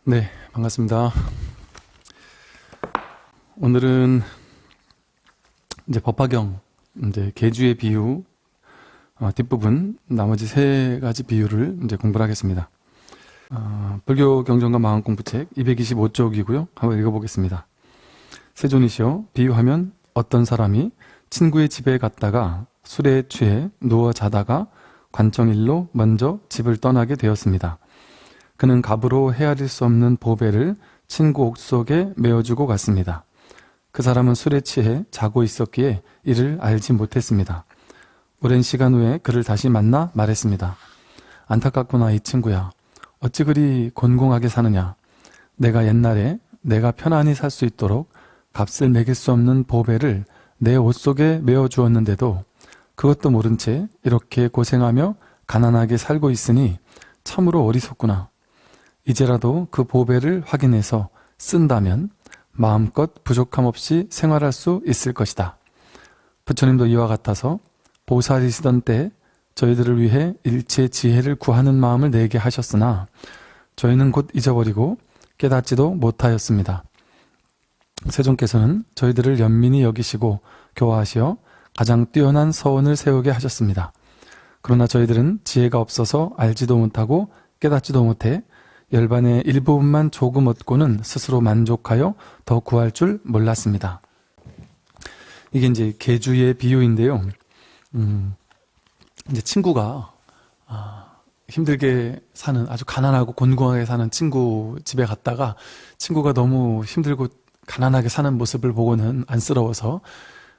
네, 반갑습니다. 오늘은 이제 법화경, 이제 계주의 비유 뒷부분 나머지 세 가지 비유를 이제 공부를 하겠습니다. 불교 경전과 마음 공부책 225쪽이고요. 한번 읽어보겠습니다. 세존이시여, 비유하면 어떤 사람이 친구의 집에 갔다가 술에 취해 누워 자다가 관청일로 먼저 집을 떠나게 되었습니다. 그는 갑으로 헤아릴 수 없는 보배를 친구 옥 속에 메어주고 갔습니다. 그 사람은 술에 취해 자고 있었기에 이를 알지 못했습니다. 오랜 시간 후에 그를 다시 만나 말했습니다. 안타깝구나 이 친구야. 어찌 그리 곤궁하게 사느냐. 내가 옛날에 내가 편안히 살 수 있도록 값을 매길 수 없는 보배를 내 옷 속에 메어주었는데도 그것도 모른 채 이렇게 고생하며 가난하게 살고 있으니 참으로 어리석구나. 이제라도 그 보배를 확인해서 쓴다면 마음껏 부족함 없이 생활할 수 있을 것이다. 부처님도 이와 같아서 보살이시던 때 저희들을 위해 일체 지혜를 구하는 마음을 내게 하셨으나 저희는 곧 잊어버리고 깨닫지도 못하였습니다. 세존께서는 저희들을 연민히 여기시고 교화하시어 가장 뛰어난 서원을 세우게 하셨습니다. 그러나 저희들은 지혜가 없어서 알지도 못하고 깨닫지도 못해 열반의 일부분만 조금 얻고는 스스로 만족하여 더 구할 줄 몰랐습니다. 이게 이제 계주의 비유인데요. 이제 친구가 힘들게 사는, 아주 가난하고 곤궁하게 사는 친구 집에 갔다가 친구가 너무 힘들고 가난하게 사는 모습을 보고는 안쓰러워서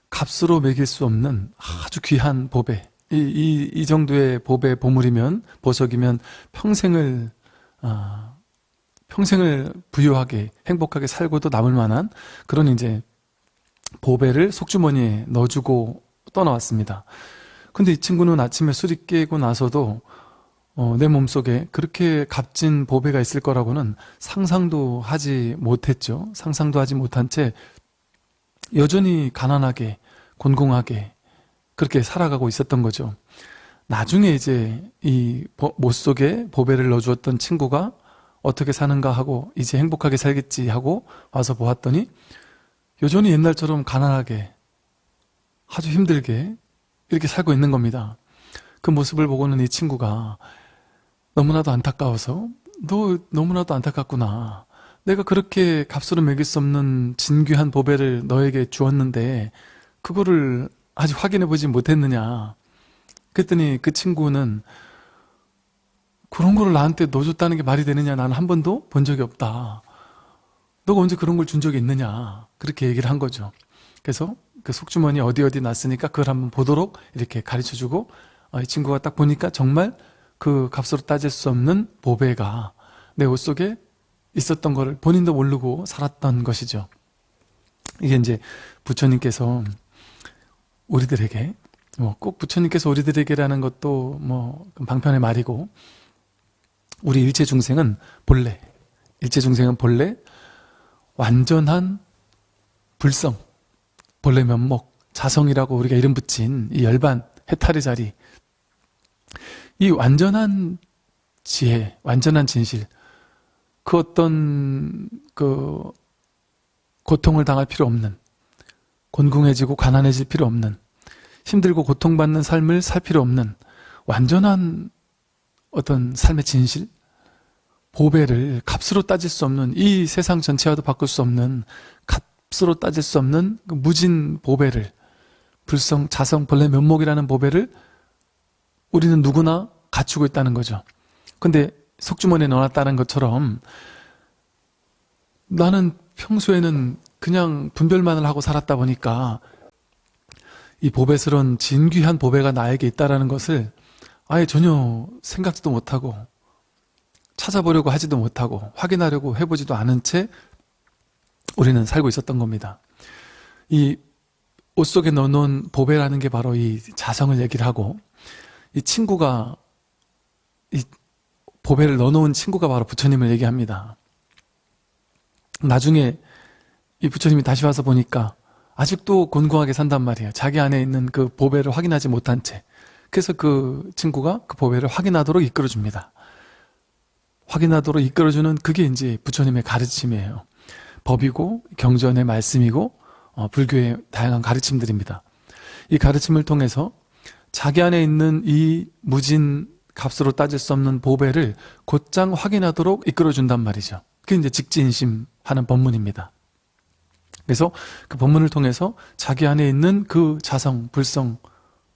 값으로 매길 수 없는 아주 귀한 보배, 이 정도의 보배, 보물이면, 보석이면 평생을 부유하게 행복하게 살고도 남을 만한 그런 이제 보배를 속주머니에 넣어주고 떠나왔습니다. 근데 이 친구는 아침에 술이 깨고 나서도 내 몸속에 그렇게 값진 보배가 있을 거라고는 상상도 하지 못했죠. 상상도 하지 못한 채 여전히 가난하게 곤궁하게 그렇게 살아가고 있었던 거죠. 나중에 이제 이 못 속에 보배를 넣어주었던 친구가 어떻게 사는가 하고 이제 행복하게 살겠지 하고 와서 보았더니 여전히 옛날처럼 가난하게 아주 힘들게 이렇게 살고 있는 겁니다. 그 모습을 보고는 이 친구가 너무나도 안타까워서 너 너무나도 안타깝구나. 내가 그렇게 값으로 매길 수 없는 진귀한 보배를 너에게 주었는데 그거를 아직 확인해 보지 못했느냐. 그랬더니 그 친구는 그런 거를 나한테 넣어줬다는 게 말이 되느냐. 나는 한 번도 본 적이 없다. 너가 언제 그런 걸 준 적이 있느냐. 그렇게 얘기를 한 거죠. 그래서 그 속주머니 어디 놨으니까 그걸 한번 보도록 이렇게 가르쳐주고 이 친구가 딱 보니까 정말 그 값으로 따질 수 없는 보배가 내 옷 속에 있었던 거를 본인도 모르고 살았던 것이죠. 이게 이제 부처님께서 우리들에게 꼭 부처님께서 우리들에게라는 것도 방편의 말이고 우리 일체 중생은 본래 완전한 불성, 본래 면목, 자성이라고 우리가 이름 붙인 이 열반, 해탈의 자리, 이 완전한 지혜, 완전한 진실, 그 어떤 고통을 당할 필요 없는, 곤궁해지고 가난해질 필요 없는, 힘들고 고통받는 삶을 살 필요 없는 완전한 어떤 삶의 진실, 보배를 값으로 따질 수 없는, 이 세상 전체와도 바꿀 수 없는, 값으로 따질 수 없는 그 무진 보배를, 불성, 자성, 본래 면목이라는 보배를 우리는 누구나 갖추고 있다는 거죠. 근데 속주머니에 넣어놨다는 것처럼 나는 평소에는 그냥 분별만을 하고 살았다 보니까 이 보배스러운 진귀한 보배가 나에게 있다는 것을 아예 전혀 생각지도 못하고 찾아보려고 하지도 못하고 확인하려고 해보지도 않은 채 우리는 살고 있었던 겁니다. 이 옷 속에 넣어놓은 보배라는 게 바로 이 자성을 얘기를 하고 이 친구가 이 보배를 넣어놓은 친구가 바로 부처님을 얘기합니다. 나중에 이 부처님이 다시 와서 보니까 아직도 곤궁하게 산단 말이에요. 자기 안에 있는 그 보배를 확인하지 못한 채. 그래서 그 친구가 그 보배를 확인하도록 이끌어줍니다. 확인하도록 이끌어주는 그게 이제 부처님의 가르침이에요. 법이고 경전의 말씀이고 불교의 다양한 가르침들입니다. 이 가르침을 통해서 자기 안에 있는 이 무진 값으로 따질 수 없는 보배를 곧장 확인하도록 이끌어준단 말이죠. 그게 이제 직진심하는 법문입니다. 그래서 그 법문을 통해서 자기 안에 있는 그 자성, 불성,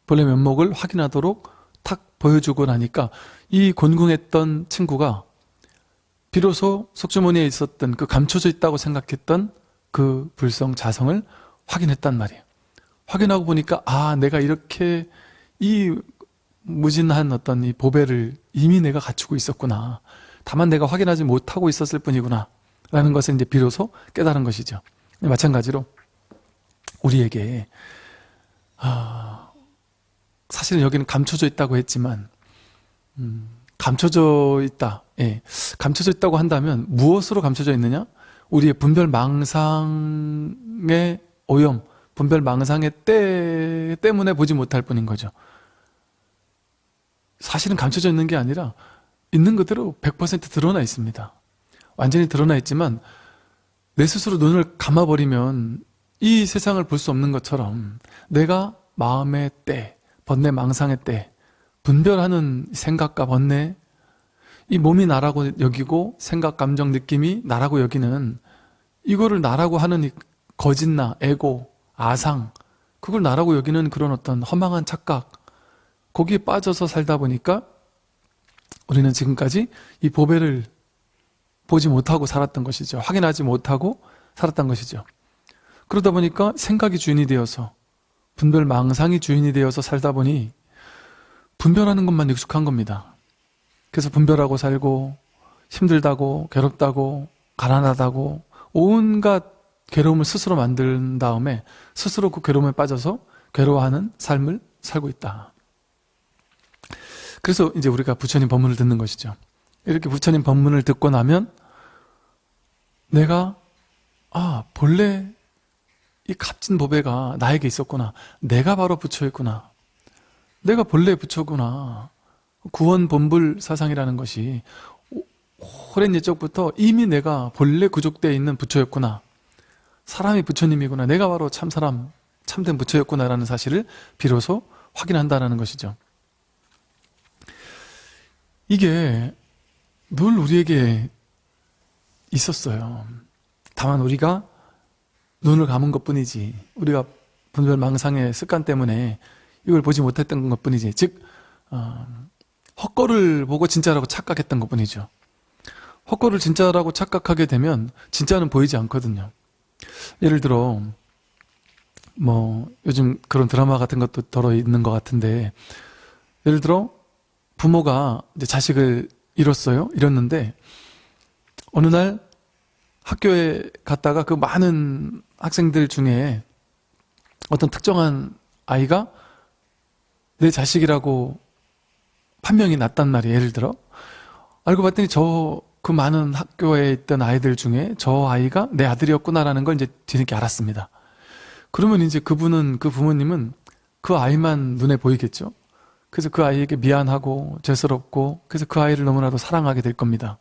본래 면목을 확인하도록 탁 보여주고 나니까 이 곤궁했던 친구가 비로소 속주머니에 있었던 그 감춰져 있다고 생각했던 그 불성, 자성을 확인했단 말이에요. 확인하고 보니까 내가 이렇게 이 무진한 어떤 이 보배를 이미 내가 갖추고 있었구나. 다만 내가 확인하지 못하고 있었을 뿐이구나 라는 것을 이제 비로소 깨달은 것이죠. 마찬가지로 우리에게 사실은 여기는 감춰져 있다고 했지만 감춰져 있다. 감춰져 있다고 한다면 무엇으로 감춰져 있느냐? 우리의 분별망상의 오염, 분별망상의 때 때문에 보지 못할 뿐인 거죠. 사실은 감춰져 있는 게 아니라 있는 그대로 100% 드러나 있습니다. 완전히 드러나 있지만 내 스스로 눈을 감아버리면 이 세상을 볼 수 없는 것처럼 내가 마음의 때, 번뇌 망상의 때 분별하는 생각과 번뇌, 이 몸이 나라고 여기고 생각, 감정, 느낌이 나라고 여기는 이거를 나라고 하는 이 거짓나, 에고, 아상, 그걸 나라고 여기는 그런 어떤 허망한 착각, 거기에 빠져서 살다 보니까 우리는 지금까지 이 보배를 보지 못하고 살았던 것이죠. 확인하지 못하고 살았던 것이죠. 그러다 보니까 생각이 주인이 되어서, 분별 망상이 주인이 되어서 살다 보니 분별하는 것만 익숙한 겁니다. 그래서 분별하고 살고 힘들다고, 괴롭다고, 가난하다고 온갖 괴로움을 스스로 만든 다음에 스스로 그 괴로움에 빠져서 괴로워하는 삶을 살고 있다. 그래서 이제 우리가 부처님 법문을 듣는 것이죠. 이렇게 부처님 법문을 듣고 나면 내가 본래 이 값진 보배가 나에게 있었구나. 내가 바로 부처였구나. 내가 본래 부처구나. 구원 본불 사상이라는 것이 오랜 옛적부터 이미 내가 본래 구족되어 있는 부처였구나. 사람이 부처님이구나. 내가 바로 참사람, 참된 부처였구나라는 사실을 비로소 확인한다는 것이죠. 이게 늘 우리에게 있었어요. 다만 우리가 눈을 감은 것뿐이지, 우리가 분별망상의 습관 때문에 이걸 보지 못했던 것뿐이지, 즉 헛거를 보고 진짜라고 착각했던 것뿐이죠. 헛거를 진짜라고 착각하게 되면 진짜는 보이지 않거든요. 예를 들어 요즘 그런 드라마 같은 것도 덜어 있는 것 같은데, 예를 들어 부모가 이제 자식을 잃었는데 어느 날 학교에 갔다가 그 많은 학생들 중에 어떤 특정한 아이가 내 자식이라고 판명이 났단 말이에요. 예를 들어 알고 봤더니 그 많은 학교에 있던 아이들 중에 저 아이가 내 아들이었구나라는 걸 이제 뒤늦게 알았습니다. 그러면 이제 그 부모님은 그 아이만 눈에 보이겠죠. 그래서 그 아이에게 미안하고 죄스럽고, 그래서 그 아이를 너무나도 사랑하게 될 겁니다.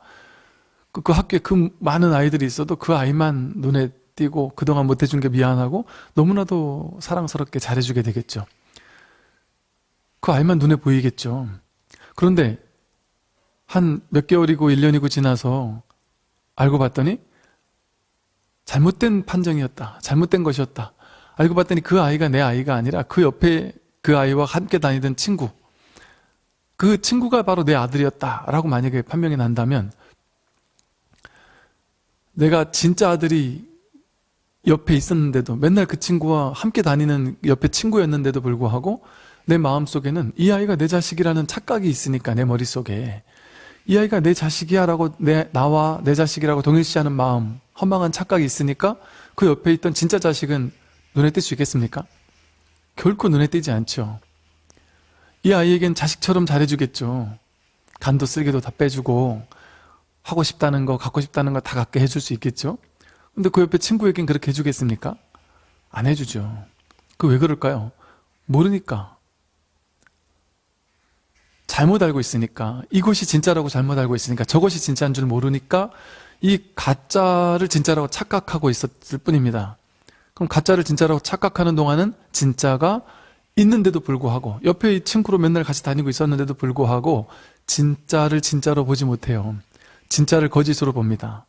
그 학교에 그 많은 아이들이 있어도 그 아이만 눈에 띄고 그동안 못해준 게 미안하고 너무나도 사랑스럽게 잘해주게 되겠죠. 그 아이만 눈에 보이겠죠. 그런데 한 몇 개월이고 1년이고 지나서 알고 봤더니 잘못된 판정이었다. 잘못된 것이었다. 알고 봤더니 그 아이가 내 아이가 아니라 그 옆에 그 아이와 함께 다니던 친구, 그 친구가 바로 내 아들이었다라고 만약에 판명이 난다면, 내가 진짜 아들이 옆에 있었는데도, 맨날 그 친구와 함께 다니는 옆에 친구였는데도 불구하고 내 마음속에는 이 아이가 내 자식이라는 착각이 있으니까, 내 머릿속에 이 아이가 내 자식이야 라고 나와 내 자식이라고 동일시하는 마음, 허망한 착각이 있으니까 그 옆에 있던 진짜 자식은 눈에 띌 수 있겠습니까? 결코 눈에 띄지 않죠. 이 아이에겐 자식처럼 잘해주겠죠. 간도 쓸개도 다 빼주고 하고 싶다는 거, 갖고 싶다는 거 다 갖게 해줄 수 있겠죠. 근데 그 옆에 친구에겐 그렇게 해주겠습니까? 안 해주죠. 그 왜 그럴까요? 모르니까. 잘못 알고 있으니까, 이것이 진짜라고 잘못 알고 있으니까, 저것이 진짜인 줄 모르니까 이 가짜를 진짜라고 착각하고 있었을 뿐입니다. 그럼 가짜를 진짜라고 착각하는 동안은 진짜가 있는데도 불구하고, 옆에 이 친구로 맨날 같이 다니고 있었는데도 불구하고 진짜를 진짜로 보지 못해요. 진짜를 거짓으로 봅니다.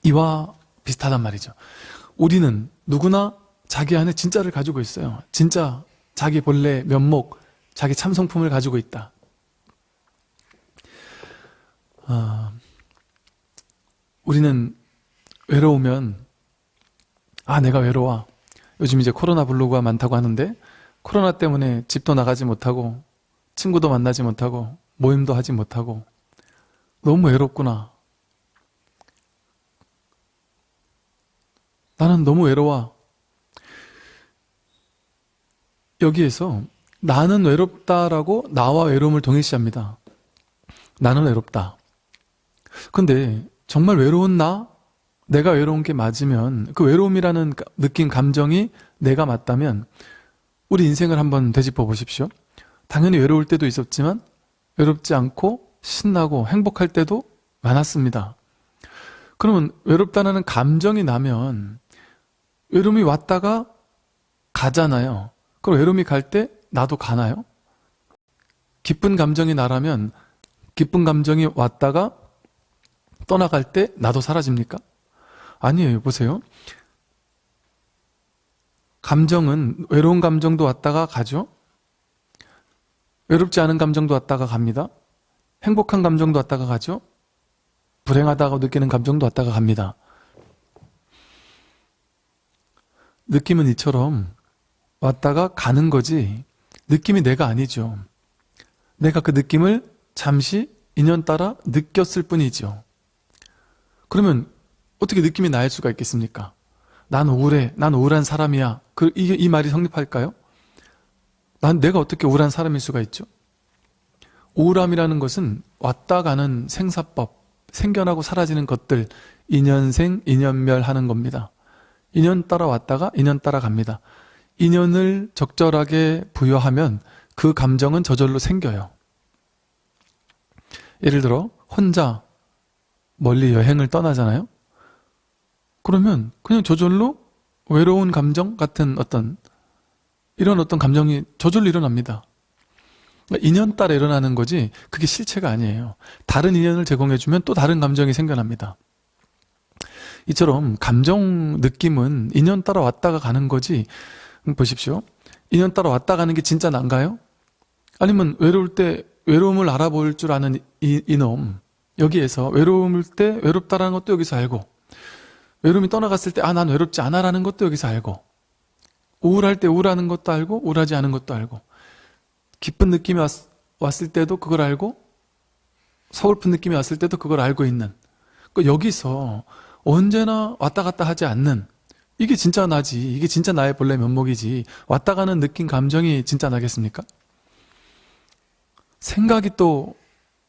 이와 비슷하단 말이죠. 우리는 누구나 자기 안에 진짜를 가지고 있어요. 진짜 자기 본래 면목, 자기 참성품을 가지고 있다. 우리는 외로우면 내가 외로워. 요즘 이제 코로나 블로그가 많다고 하는데, 코로나 때문에 집도 나가지 못하고 친구도 만나지 못하고 모임도 하지 못하고 너무 외롭구나. 나는 너무 외로워. 여기에서 나는 외롭다라고 나와 외로움을 동일시합니다. 나는 외롭다. 근데 정말 외로운 내가 외로운 게 맞으면, 그 외로움이라는 느낀 감정이 내가 맞다면 우리 인생을 한번 되짚어 보십시오. 당연히 외로울 때도 있었지만 외롭지 않고 신나고 행복할 때도 많았습니다. 그러면 외롭다는 감정이 나면 외로움이 왔다가 가잖아요. 그럼 외로움이 갈 때 나도 가나요? 기쁜 감정이 나라면 기쁜 감정이 왔다가 떠나갈 때 나도 사라집니까? 아니에요. 보세요. 감정은 외로운 감정도 왔다가 가죠. 외롭지 않은 감정도 왔다가 갑니다. 행복한 감정도 왔다가 가죠. 불행하다고 느끼는 감정도 왔다가 갑니다. 느낌은 이처럼 왔다가 가는 거지, 느낌이 내가 아니죠. 내가 그 느낌을 잠시 인연 따라 느꼈을 뿐이죠. 그러면 어떻게 느낌이 나일 수가 있겠습니까? 난 우울해, 난 우울한 사람이야. 이 말이 성립할까요? 내가 어떻게 우울한 사람일 수가 있죠? 우울함이라는 것은 왔다 가는 생사법, 생겨나고 사라지는 것들, 인연생, 인연멸 하는 겁니다. 인연 따라 왔다가 인연 따라 갑니다. 인연을 적절하게 부여하면 그 감정은 저절로 생겨요. 예를 들어 혼자 멀리 여행을 떠나잖아요. 그러면 그냥 저절로 외로운 감정 같은 이런 어떤 감정이 저절로 일어납니다. 인연 따라 일어나는 거지 그게 실체가 아니에요. 다른 인연을 제공해주면 또 다른 감정이 생겨납니다. 이처럼 감정 느낌은 인연 따라 왔다가 가는 거지. 보십시오. 인연 따라 왔다 가는 게 진짜 난가요? 아니면 외로울 때 외로움을 알아볼 줄 아는 이놈, 여기에서 외로울 때 외롭다라는 것도 여기서 알고, 외로움이 떠나갔을 때 난 외롭지 않아라는 것도 여기서 알고, 우울할 때 우울하는 것도 알고 우울하지 않은 것도 알고, 기쁜 느낌이 왔을 때도 그걸 알고 서글픈 느낌이 왔을 때도 그걸 알고 있는, 여기서 언제나 왔다 갔다 하지 않는, 이게 진짜 나지, 이게 진짜 나의 본래 면목이지, 왔다 가는 느낀 감정이 진짜 나겠습니까? 생각이 또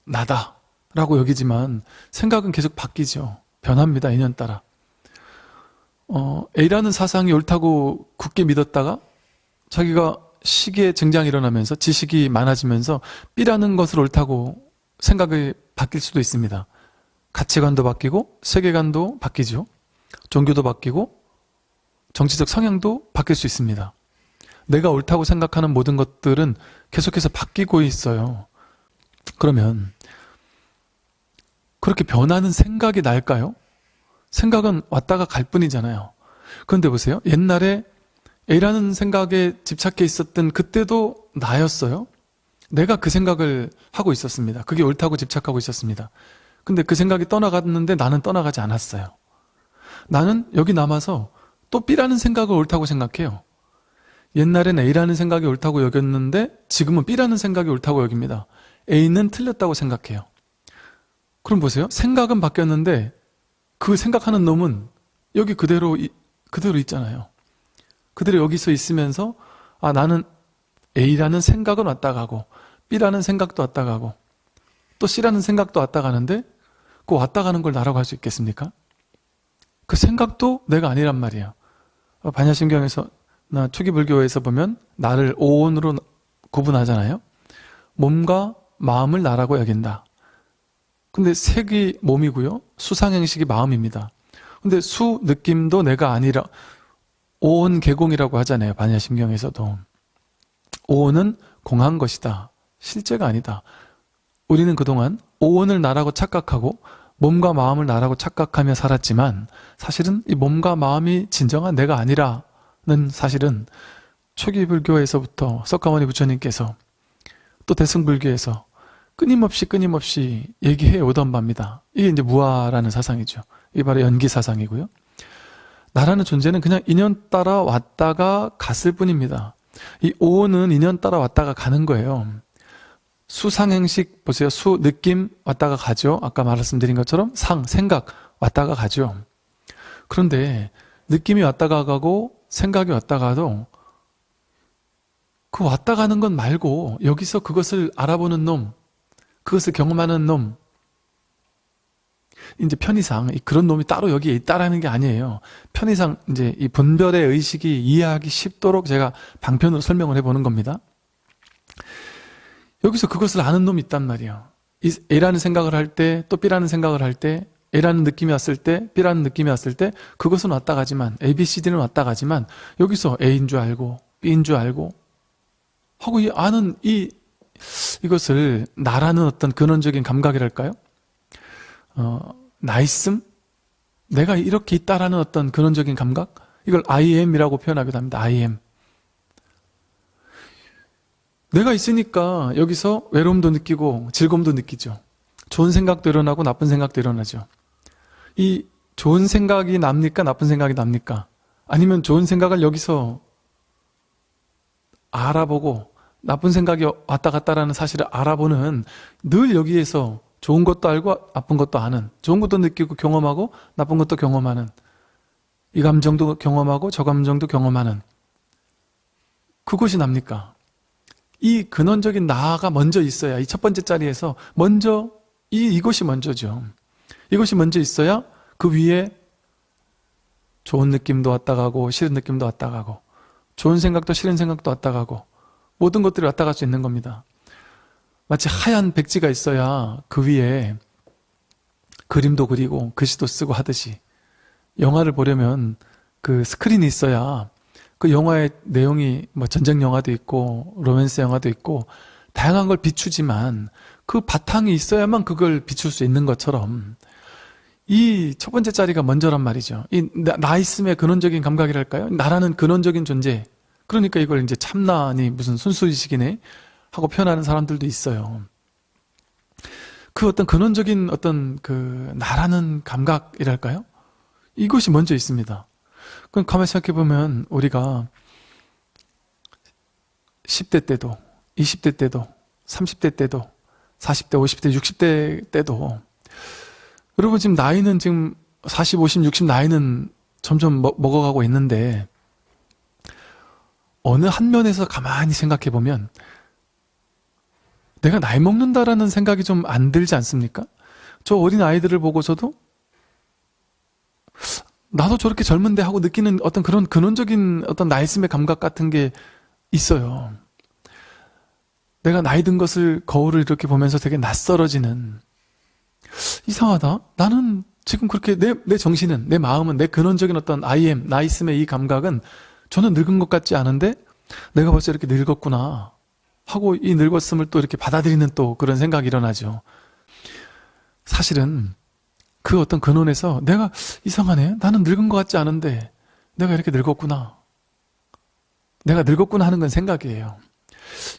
나다라고 여기지만 생각은 계속 바뀌죠. 변합니다. 인연 따라. A라는 사상이 옳다고 굳게 믿었다가 자기가 시기에 증장이 일어나면서 지식이 많아지면서 B라는 것을 옳다고 생각이 바뀔 수도 있습니다. 가치관도 바뀌고 세계관도 바뀌죠. 종교도 바뀌고 정치적 성향도 바뀔 수 있습니다. 내가 옳다고 생각하는 모든 것들은 계속해서 바뀌고 있어요. 그러면 그렇게 변하는 생각이 날까요? 생각은 왔다가 갈 뿐이잖아요. 그런데 보세요. 옛날에 A라는 생각에 집착해 있었던 그때도 나였어요. 내가 그 생각을 하고 있었습니다. 그게 옳다고 집착하고 있었습니다. 근데 그 생각이 떠나갔는데 나는 떠나가지 않았어요. 나는 여기 남아서 또 B라는 생각을 옳다고 생각해요. 옛날엔 A라는 생각이 옳다고 여겼는데 지금은 B라는 생각이 옳다고 여깁니다. A는 틀렸다고 생각해요. 그럼 보세요. 생각은 바뀌었는데 그 생각하는 놈은 여기 그대로 있잖아요. 그대로 여기서 있으면서 나는 A라는 생각은 왔다 가고 B라는 생각도 왔다 가고 또 C라는 생각도 왔다 가는데 그 왔다 가는 걸 나라고 할 수 있겠습니까? 그 생각도 내가 아니란 말이에요. 반야심경에서 초기 불교에서 보면 나를 오온으로 구분하잖아요. 몸과 마음을 나라고 여긴다. 근데 색이 몸이고요. 수상행식이 마음입니다. 근데 수, 느낌도 내가 아니라 오온 개공이라고 하잖아요. 반야심경에서도. 오온은 공한 것이다. 실제가 아니다. 우리는 그동안 오온을 나라고 착각하고 몸과 마음을 나라고 착각하며 살았지만 사실은 이 몸과 마음이 진정한 내가 아니라는 사실은 초기 불교에서부터 석가모니 부처님께서 또 대승불교에서 끊임없이 얘기해 오던 바입니다. 이게 이제 무아라는 사상이죠. 이게 바로 연기 사상이고요. 나라는 존재는 그냥 인연 따라 왔다가 갔을 뿐입니다. 이 오는 인연 따라 왔다가 가는 거예요. 수상행식 보세요. 수, 느낌 왔다가 가죠. 아까 말씀드린 것처럼 상, 생각 왔다가 가죠. 그런데 느낌이 왔다가 가고 생각이 왔다가 가도 그 왔다 가는 건 말고 여기서 그것을 알아보는 놈, 그것을 경험하는 놈, 이제 편의상 그런 놈이 따로 여기에 있다라는 게 아니에요. 편의상 이제 이 분별의 의식이 이해하기 쉽도록 제가 방편으로 설명을 해보는 겁니다. 여기서 그것을 아는 놈이 있단 말이에요. A라는 생각을 할 때, 또 B라는 생각을 할 때, A라는 느낌이 왔을 때, B라는 느낌이 왔을 때, 그것은 왔다 가지만, A, B, C, D는 왔다 가지만, 여기서 A인 줄 알고, B인 줄 알고, 하고 이 아는 이것을 나라는 어떤 근원적인 감각이랄까요? 나 있음? 내가 이렇게 있다라는 어떤 근원적인 감각? 이걸 I am이라고 표현하기도 합니다. I am. 내가 있으니까 여기서 외로움도 느끼고 즐거움도 느끼죠. 좋은 생각도 일어나고 나쁜 생각도 일어나죠. 이 좋은 생각이 납니까? 나쁜 생각이 납니까? 아니면 좋은 생각을 여기서 알아보고 나쁜 생각이 왔다 갔다라는 사실을 알아보는 늘 여기에서 좋은 것도 알고 나쁜 것도 아는, 좋은 것도 느끼고 경험하고 나쁜 것도 경험하는, 이 감정도 경험하고 저 감정도 경험하는, 그것이 납니까? 이 근원적인 나가 먼저 있어야, 이 첫 번째 자리에서 먼저 이것이 먼저죠. 이것이 먼저 있어야 그 위에 좋은 느낌도 왔다 가고 싫은 느낌도 왔다 가고 좋은 생각도 싫은 생각도 왔다 가고 모든 것들이 왔다 갈 수 있는 겁니다. 마치 하얀 백지가 있어야 그 위에 그림도 그리고 글씨도 쓰고 하듯이 영화를 보려면 그 스크린이 있어야 그 영화의 내용이 뭐 전쟁 영화도 있고 로맨스 영화도 있고 다양한 걸 비추지만 그 바탕이 있어야만 그걸 비출 수 있는 것처럼 이 첫 번째 자리가 먼저란 말이죠. 이 나 있음의 근원적인 감각이랄까요? 나라는 근원적인 존재. 그러니까 이걸 이제 참나니 무슨 순수의식이네 하고 표현하는 사람들도 있어요. 그 어떤 근원적인 어떤 그 나라는 감각이랄까요? 이것이 먼저 있습니다. 그럼 가만히 생각해보면 우리가 10대 때도 20대 때도 30대 때도 40대, 50대, 60대 때도 여러분 지금 나이는 지금 40, 50, 60 나이는 점점 먹어가고 있는데 어느 한 면에서 가만히 생각해보면 내가 나이 먹는다라는 생각이 좀 안 들지 않습니까? 저 어린 아이들을 보고서도 나도 저렇게 젊은데 하고 느끼는 어떤 그런 근원적인 어떤 나이씀의 감각 같은 게 있어요. 내가 나이 든 것을 거울을 이렇게 보면서 되게 낯설어지는, 이상하다. 나는 지금 그렇게 내 정신은, 내 마음은, 내 근원적인 어떤 I am, 나이씀의 이 감각은 저는 늙은 것 같지 않은데 내가 벌써 이렇게 늙었구나 하고 이 늙었음을 또 이렇게 받아들이는 또 그런 생각이 일어나죠. 사실은 그 어떤 근원에서 내가 이상하네. 나는 늙은 것 같지 않은데 내가 이렇게 늙었구나. 내가 늙었구나 하는 건 생각이에요.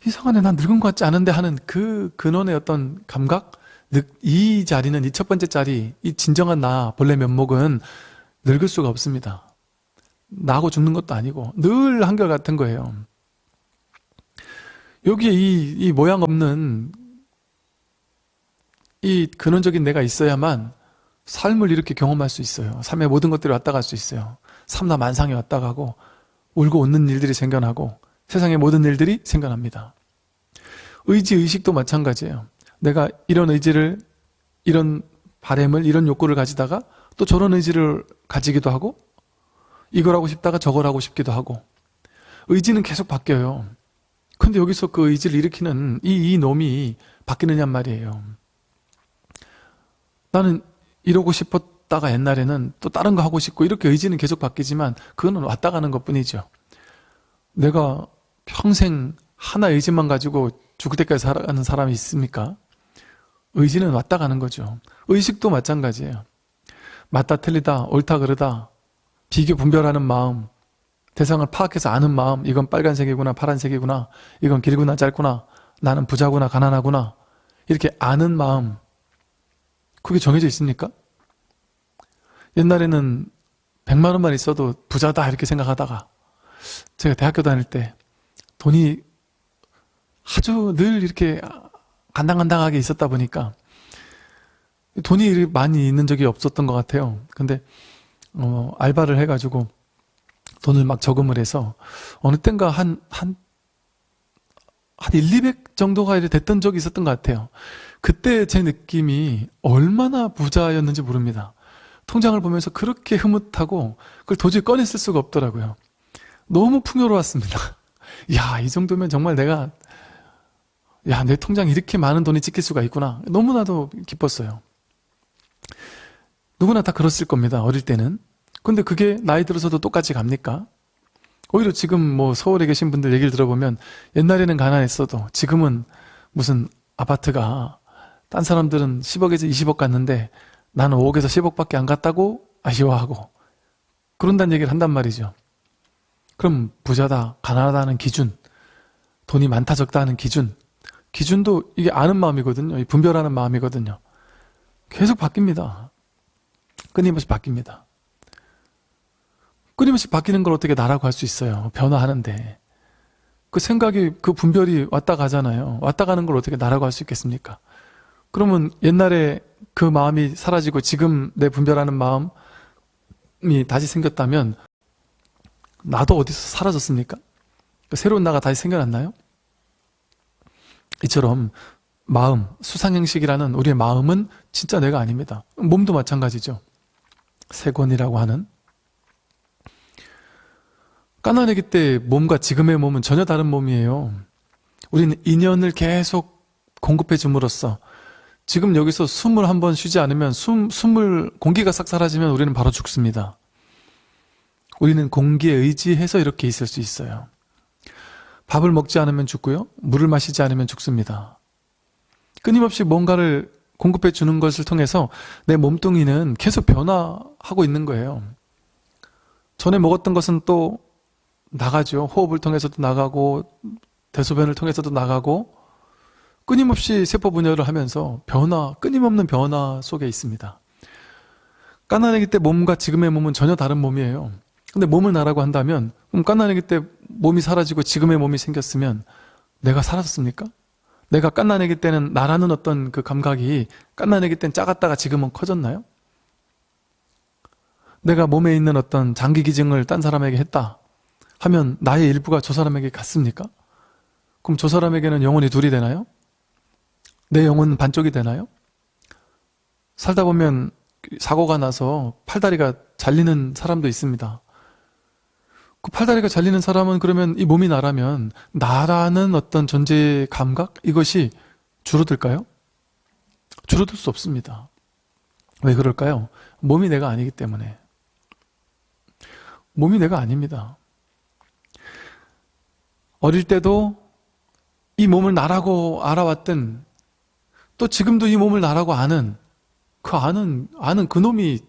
이상하네. 난 늙은 것 같지 않은데 하는 그 근원의 어떤 감각? 이 자리는, 이 첫 번째 자리, 이 진정한 나, 본래 면목은 늙을 수가 없습니다. 나하고 죽는 것도 아니고 늘 한결같은 거예요. 여기에 이 모양 없는 이 근원적인 내가 있어야만 삶을 이렇게 경험할 수 있어요. 삶의 모든 것들이 왔다 갈 수 있어요. 삼라 만상이 왔다 가고 울고 웃는 일들이 생겨나고 세상의 모든 일들이 생겨납니다. 의지, 의식도 마찬가지예요. 내가 이런 의지를, 이런 바램을, 이런 욕구를 가지다가 또 저런 의지를 가지기도 하고 이걸 하고 싶다가 저걸 하고 싶기도 하고 의지는 계속 바뀌어요. 근데 여기서 그 의지를 일으키는 이 놈이 바뀌느냔 말이에요. 나는 이러고 싶었다가 옛날에는 또 다른 거 하고 싶고 이렇게 의지는 계속 바뀌지만 그거는 왔다 가는 것 뿐이죠. 내가 평생 하나 의지만 가지고 죽을 때까지 살아가는 사람이 있습니까? 의지는 왔다 가는 거죠. 의식도 마찬가지예요. 맞다 틀리다 옳다 그르다 비교 분별하는 마음, 대상을 파악해서 아는 마음, 이건 빨간색이구나 파란색이구나, 이건 길구나 짧구나, 나는 부자구나 가난하구나, 이렇게 아는 마음, 그게 정해져 있습니까? 옛날에는 100만 원만 있어도 부자다 이렇게 생각하다가 제가 대학교 다닐 때 돈이 아주 늘 이렇게 간당간당하게 있었다 보니까 돈이 많이 있는 적이 없었던 것 같아요. 근데 알바를 해가지고 돈을 막 저금을 해서 어느 땐가 한 1, 200 정도가 됐던 적이 있었던 것 같아요. 그때 제 느낌이 얼마나 부자였는지 모릅니다. 통장을 보면서 그렇게 흐뭇하고 그걸 도저히 꺼냈을 수가 없더라고요. 너무 풍요로웠습니다. 야, 이 정도면 정말 내가 내 통장에 이렇게 많은 돈이 찍힐 수가 있구나. 너무나도 기뻤어요. 누구나 다 그랬을 겁니다. 어릴 때는. 근데 그게 나이 들어서도 똑같이 갑니까? 오히려 지금 뭐 서울에 계신 분들 얘기를 들어보면 옛날에는 가난했어도 지금은 무슨 아파트가 딴 사람들은 10억에서 20억 갔는데 나는 5억에서 10억밖에 안 갔다고 아쉬워하고 그런다는 얘기를 한단 말이죠. 그럼 부자다, 가난하다는 기준, 돈이 많다 적다 하는 기준도 이게 아는 마음이거든요. 분별하는 마음이거든요. 계속 바뀝니다. 끊임없이 바뀝니다. 끊임없이 바뀌는 걸 어떻게 나라고 할 수 있어요? 변화하는데. 그 생각이, 그 분별이 왔다 가잖아요. 왔다 가는 걸 어떻게 나라고 할 수 있겠습니까? 그러면 옛날에 그 마음이 사라지고 지금 내 분별하는 마음이 다시 생겼다면 나도 어디서 사라졌습니까? 새로운 나가 다시 생겨났나요? 이처럼 마음, 수상형식이라는 우리의 마음은 진짜 내가 아닙니다. 몸도 마찬가지죠. 세권이라고 하는. 까나내기 때 몸과 지금의 몸은 전혀 다른 몸이에요. 우리는 인연을 계속 공급해 줌으로써 지금 여기서 숨을 한번 쉬지 않으면 공기가 싹 사라지면 우리는 바로 죽습니다. 우리는 공기에 의지해서 이렇게 있을 수 있어요. 밥을 먹지 않으면 죽고요. 물을 마시지 않으면 죽습니다. 끊임없이 뭔가를 공급해 주는 것을 통해서 내 몸뚱이는 계속 변화하고 있는 거예요. 전에 먹었던 것은 또 나가죠. 호흡을 통해서도 나가고 대소변을 통해서도 나가고 끊임없이 세포 분열을 하면서 끊임없는 변화 속에 있습니다. 까나내기 때 몸과 지금의 몸은 전혀 다른 몸이에요. 근데 몸을 나라고 한다면 그럼 까나내기 때 몸이 사라지고 지금의 몸이 생겼으면 내가 사라졌습니까? 내가 까나내기 때는 나라는 어떤 그 감각이 까나내기 때는 작았다가 지금은 커졌나요? 내가 몸에 있는 어떤 장기 기증을 딴 사람에게 했다 하면 나의 일부가 저 사람에게 갔습니까? 그럼 저 사람에게는 영혼이 둘이 되나요? 내 영혼은 반쪽이 되나요? 살다 보면 사고가 나서 팔다리가 잘리는 사람도 있습니다. 그 팔다리가 잘리는 사람은 그러면 이 몸이 나라면 나라는 어떤 존재의 감각? 이것이 줄어들까요? 줄어들 수 없습니다. 왜 그럴까요? 몸이 내가 아니기 때문에. 몸이 내가 아닙니다. 어릴 때도 이 몸을 나라고 알아왔던 또 지금도 이 몸을 나라고 아는 그 놈이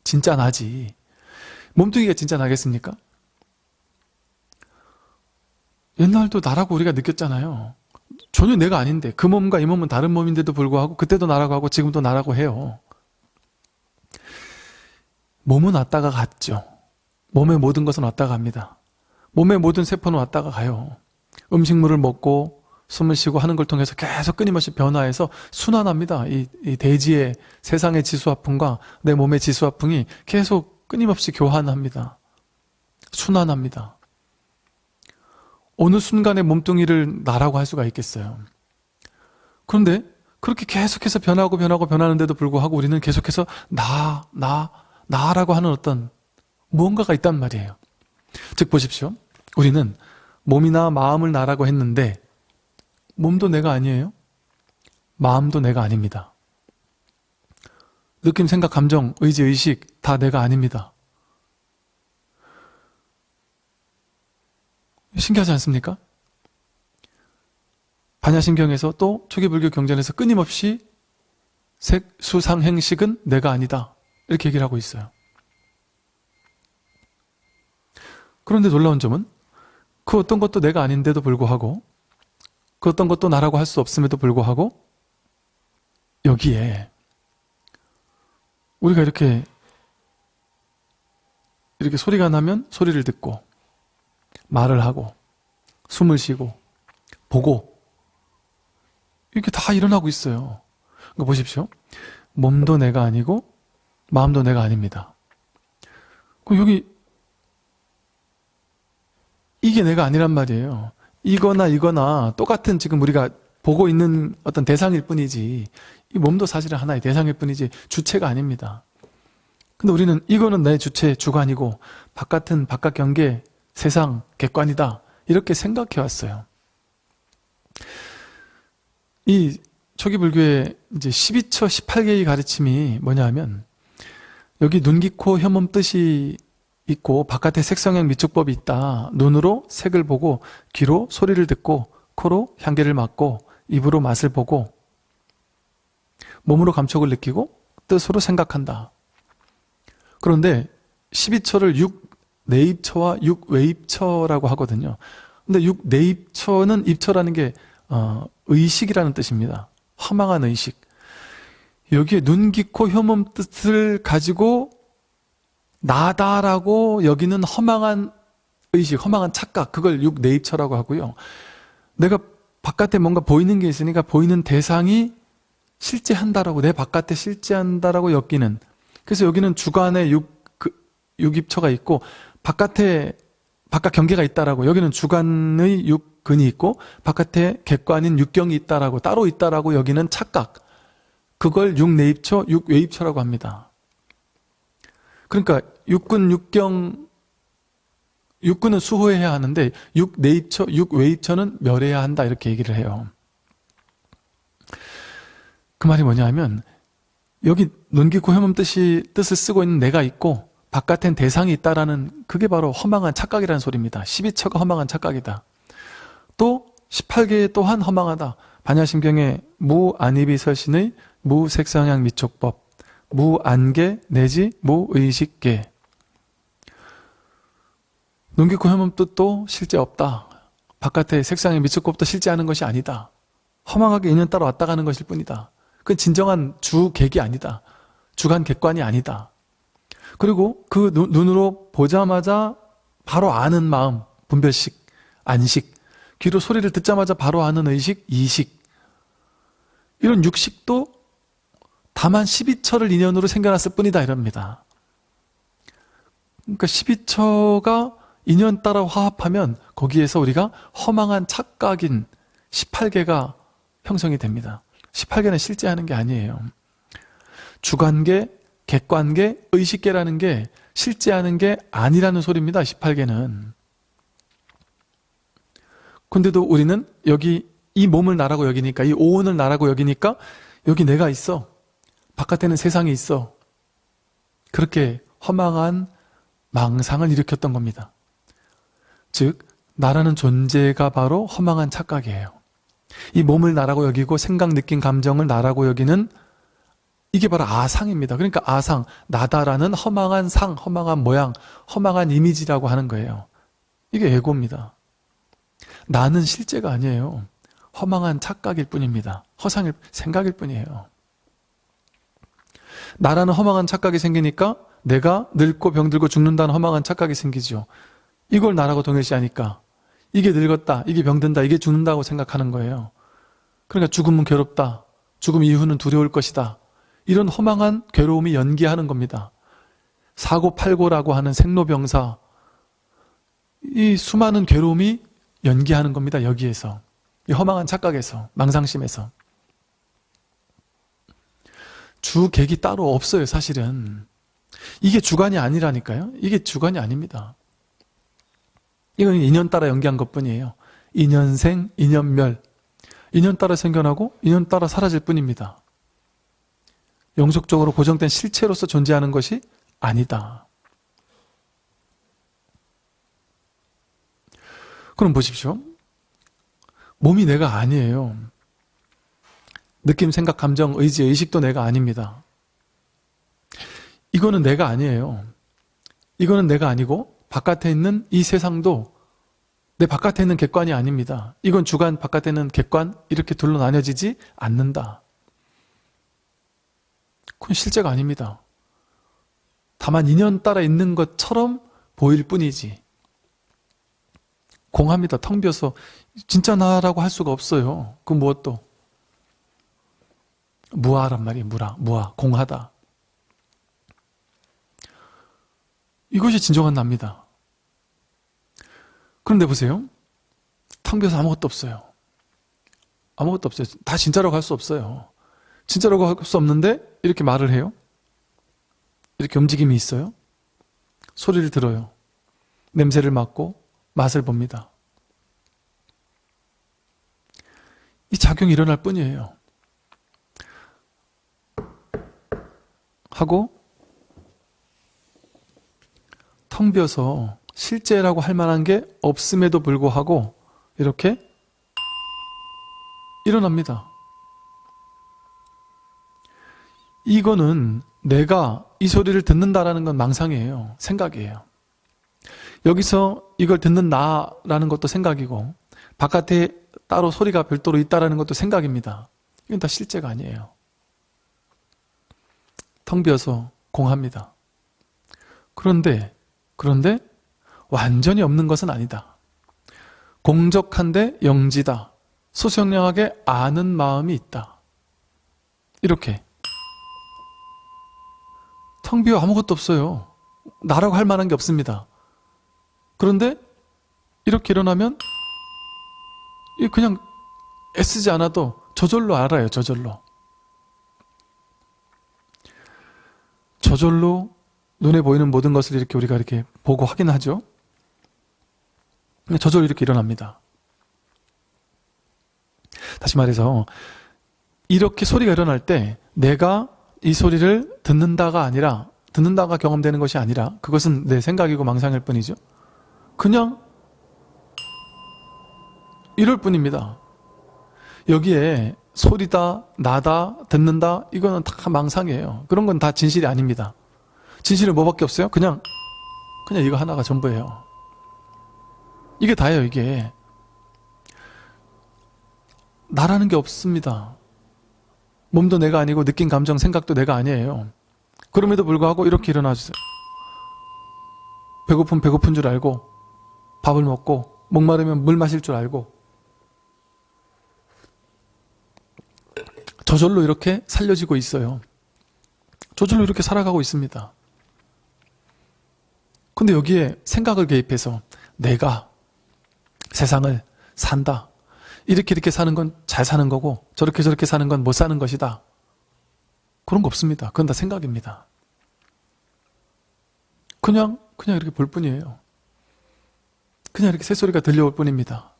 진짜 나지. 몸뚱이가 진짜 나겠습니까? 옛날도 나라고 우리가 느꼈잖아요. 전혀 내가 아닌데 그 몸과 이 몸은 다른 몸인데도 불구하고 그때도 나라고 하고 지금도 나라고 해요. 몸은 왔다가 갔죠. 몸의 모든 것은 왔다가 갑니다. 몸의 모든 세포는 왔다가 가요. 음식물을 먹고 숨을 쉬고 하는 걸 통해서 계속 끊임없이 변화해서 순환합니다. 이 대지의 세상의 지수화풍과 내 몸의 지수화풍이 계속 끊임없이 교환합니다. 순환합니다. 어느 순간에 몸뚱이를 나라고 할 수가 있겠어요. 그런데 그렇게 계속해서 변하는데도 불구하고 우리는 계속해서 나라고 하는 어떤 무언가가 있단 말이에요. 즉 보십시오. 우리는 몸이나 마음을 나라고 했는데 몸도 내가 아니에요. 마음도 내가 아닙니다. 느낌, 생각, 감정, 의지, 의식 다 내가 아닙니다. 신기하지 않습니까? 반야심경에서 또 초기불교 경전에서 끊임없이 색, 수, 상, 행식은 내가 아니다 이렇게 얘기를 하고 있어요. 그런데 놀라운 점은 그 어떤 것도 내가 아닌데도 불구하고 그 어떤 것도 나라고 할 수 없음에도 불구하고 여기에 우리가 이렇게 소리가 나면 소리를 듣고 말을 하고 숨을 쉬고 보고 이렇게 다 일어나고 있어요. 그러니까 보십시오. 몸도 내가 아니고 마음도 내가 아닙니다. 그럼 여기 이게 내가 아니란 말이에요. 이거나 똑같은 지금 우리가 보고 있는 어떤 대상일 뿐이지 이 몸도 사실은 하나의 대상일 뿐이지 주체가 아닙니다. 근데 우리는 이거는 내 주체, 주관이고 바깥은 바깥 경계, 세상, 객관이다 이렇게 생각해 왔어요. 이 초기 불교의 이제 12처 18개의 가르침이 뭐냐 하면 여기 눈, 귀, 코, 혀몸 뜻이 있고 바깥에 색성형 미축법이 있다. 눈으로 색을 보고 귀로 소리를 듣고 코로 향기를 맡고 입으로 맛을 보고 몸으로 감촉을 느끼고 뜻으로 생각한다. 그런데 12처를 6내입처와 6외입처라고 하거든요. 근데 6내입처는 입처라는 게 의식이라는 뜻입니다. 허망한 의식. 여기에 눈, 귀, 코, 혀몸 뜻을 가지고 나다라고 여기는 허망한 의식, 허망한 착각, 그걸 6내입처라고 하고요. 내가 바깥에 뭔가 보이는 게 있으니까 보이는 대상이 실제한다라고, 내 바깥에 실제한다라고 여기는. 그래서 여기는 주관에 6입처가 있고 바깥에 바깥 경계가 있다라고, 여기는 주관의 6근이 있고 바깥에 객관인 6경이 있다라고, 따로 있다라고 여기는 착각. 그걸 6내입처, 6외입처라고 합니다. 그러니까 6근, 6경, 6근은 수호해야 하는데 6내입처, 6외입처는 멸해야 한다 이렇게 얘기를 해요. 그 말이 뭐냐 하면 여기 눈, 귀, 코, 혀몸 뜻을 쓰고 있는 내가 있고 바깥엔 대상이 있다라는 그게 바로 허망한 착각이라는 소리입니다. 12처가 허망한 착각이다. 또 18개 또한 허망하다. 반야심경의 무안이비설신의 무색상향 미촉법, 무안계 내지 무의식계. 눈, 귀, 코, 혀몸 뜻도 실제 없다. 바깥의 색상의 미촉법도 실제하는 것이 아니다. 허망하게 인연 따라 왔다 가는 것일 뿐이다. 그건 진정한 주객이 아니다. 주관 객관이 아니다. 그리고 그 눈으로 보자마자 바로 아는 마음, 분별식, 안식, 귀로 소리를 듣자마자 바로 아는 의식, 이식, 이런 육식도 다만 12처를 인연으로 생겨났을 뿐이다 이럽니다. 그러니까 12처가 인연 따라 화합하면 거기에서 우리가 허망한 착각인 18개가 형성이 됩니다. 18개는 실제하는 게 아니에요. 주관계, 객관계, 의식계라는 게 실제하는 게 아니라는 소리입니다. 18개는. 근데도 우리는 여기 이 몸을 나라고 여기니까, 이 오온을 나라고 여기니까 여기 내가 있어. 바깥에는 세상이 있어. 그렇게 허망한 망상을 일으켰던 겁니다. 즉 나라는 존재가 바로 허망한 착각이에요. 이 몸을 나라고 여기고 생각, 느낌, 감정을 나라고 여기는 이게 바로 아상입니다. 그러니까 아상, 나다라는 허망한 상, 허망한 모양, 허망한 이미지라고 하는 거예요. 이게 에고입니다. 나는 실제가 아니에요. 허망한 착각일 뿐입니다. 허상일, 생각일 뿐이에요. 나라는 허망한 착각이 생기니까 내가 늙고 병들고 죽는다는 허망한 착각이 생기죠. 이걸 나라고 동일시하니까 이게 늙었다, 이게 병든다, 이게 죽는다고 생각하는 거예요. 그러니까 죽음은 괴롭다, 죽음 이후는 두려울 것이다, 이런 허망한 괴로움이 연기하는 겁니다. 사고팔고라고 하는 생로병사, 이 수많은 괴로움이 연기하는 겁니다. 여기에서, 이 허망한 착각에서, 망상심에서. 주객이 따로 없어요. 사실은 이게 주관이 아니라니까요. 이게 주관이 아닙니다. 이건 인연 따라 연기한 것뿐이에요. 인연생, 인연멸. 인연 따라 생겨나고 인연 따라 사라질 뿐입니다. 영속적으로 고정된 실체로서 존재하는 것이 아니다. 그럼 보십시오. 몸이 내가 아니에요. 느낌, 생각, 감정, 의지, 의식도 내가 아닙니다. 이거는 내가 아니에요. 이거는 내가 아니고 바깥에 있는 이 세상도 내 바깥에 있는 객관이 아닙니다. 이건 주관, 바깥에 있는 객관 이렇게 둘로 나뉘어지지 않는다. 그건 실제가 아닙니다. 다만 인연 따라 있는 것처럼 보일 뿐이지. 공합니다. 텅 비어서 진짜 나라고 할 수가 없어요. 그 무엇도. 무아란 말이에요. 무아, 공하다. 이것이 진정한 나입니다. 그런데 보세요. 텅 비어서 아무것도 없어요. 아무것도 없어요. 다 진짜라고 할 수 없어요. 진짜라고 할 수 없는데 이렇게 말을 해요. 이렇게 움직임이 있어요. 소리를 들어요. 냄새를 맡고 맛을 봅니다. 이 작용이 일어날 뿐이에요. 하고 텅 비어서 실제라고 할 만한 게 없음에도 불구하고 이렇게 일어납니다. 이거는 내가 이 소리를 듣는다라는 건 망상이에요. 생각이에요. 여기서 이걸 듣는 나라는 것도 생각이고 바깥에 따로 소리가 별도로 있다라는 것도 생각입니다. 이건 다 실제가 아니에요. 텅 비어서 공합니다. 그런데 완전히 없는 것은 아니다. 공적한데 영지다. 소소영령하게 아는 마음이 있다. 이렇게 텅 비어 아무것도 없어요. 나라고 할 만한 게 없습니다. 그런데 이렇게 일어나면 그냥 애쓰지 않아도 저절로 알아요. 저절로 눈에 보이는 모든 것을 이렇게 우리가 이렇게 보고 확인하죠. 저절로 이렇게 일어납니다. 다시 말해서 이렇게 소리가 일어날 때 내가 이 소리를 듣는다가 아니라 듣는다가 경험되는 것이 아니라 그것은 내 생각이고 망상일 뿐이죠. 그냥 이럴 뿐입니다. 여기에 소리다, 나다, 듣는다 이거는 다 망상이에요. 그런 건 다 진실이 아닙니다. 진실은 뭐밖에 없어요? 그냥 이거 하나가 전부예요. 이게 다예요. 이게 나라는 게 없습니다. 몸도 내가 아니고 느낀 감정, 생각도 내가 아니에요. 그럼에도 불구하고 이렇게 일어나주세요. 배고픈 줄 알고 밥을 먹고 목마르면 물 마실 줄 알고 저절로 이렇게 살려지고 있어요. 저절로 이렇게 살아가고 있습니다. 근데 여기에 생각을 개입해서 내가 세상을 산다. 이렇게 사는 건 잘 사는 거고 저렇게 사는 건 못 사는 것이다. 그런 거 없습니다. 그건 다 생각입니다. 그냥 이렇게 볼 뿐이에요. 그냥 이렇게 새소리가 들려올 뿐입니다.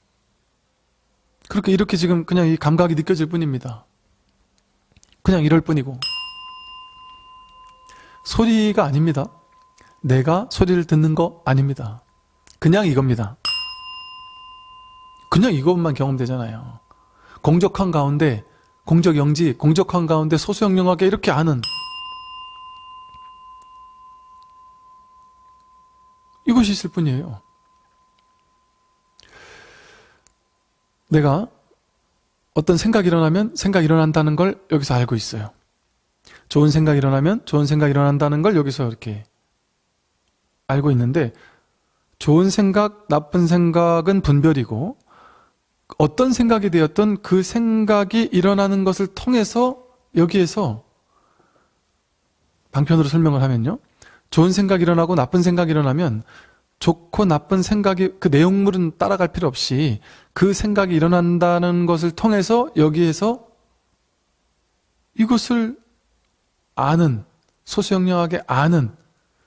그렇게 이렇게 지금 그냥 이 감각이 느껴질 뿐입니다. 그냥 이럴 뿐이고 소리가 아닙니다. 내가 소리를 듣는 거 아닙니다. 그냥 이겁니다. 그냥 이것만 경험되잖아요. 공적한 가운데 공적영지, 공적한 가운데 소소영령하게 이렇게 아는 이것이 있을 뿐이에요. 내가 어떤 생각이 일어나면 생각이 일어난다는 걸 여기서 알고 있어요. 좋은 생각이 일어나면 좋은 생각이 일어난다는 걸 여기서 이렇게 알고 있는데 좋은 생각, 나쁜 생각은 분별이고 어떤 생각이 되었던 그 생각이 일어나는 것을 통해서 여기에서 방편으로 설명을 하면요. 좋은 생각이 일어나고 나쁜 생각이 일어나면 좋고 나쁜 생각이 그 내용물은 따라갈 필요 없이 그 생각이 일어난다는 것을 통해서 여기에서 이것을 아는, 소소영령하게 아는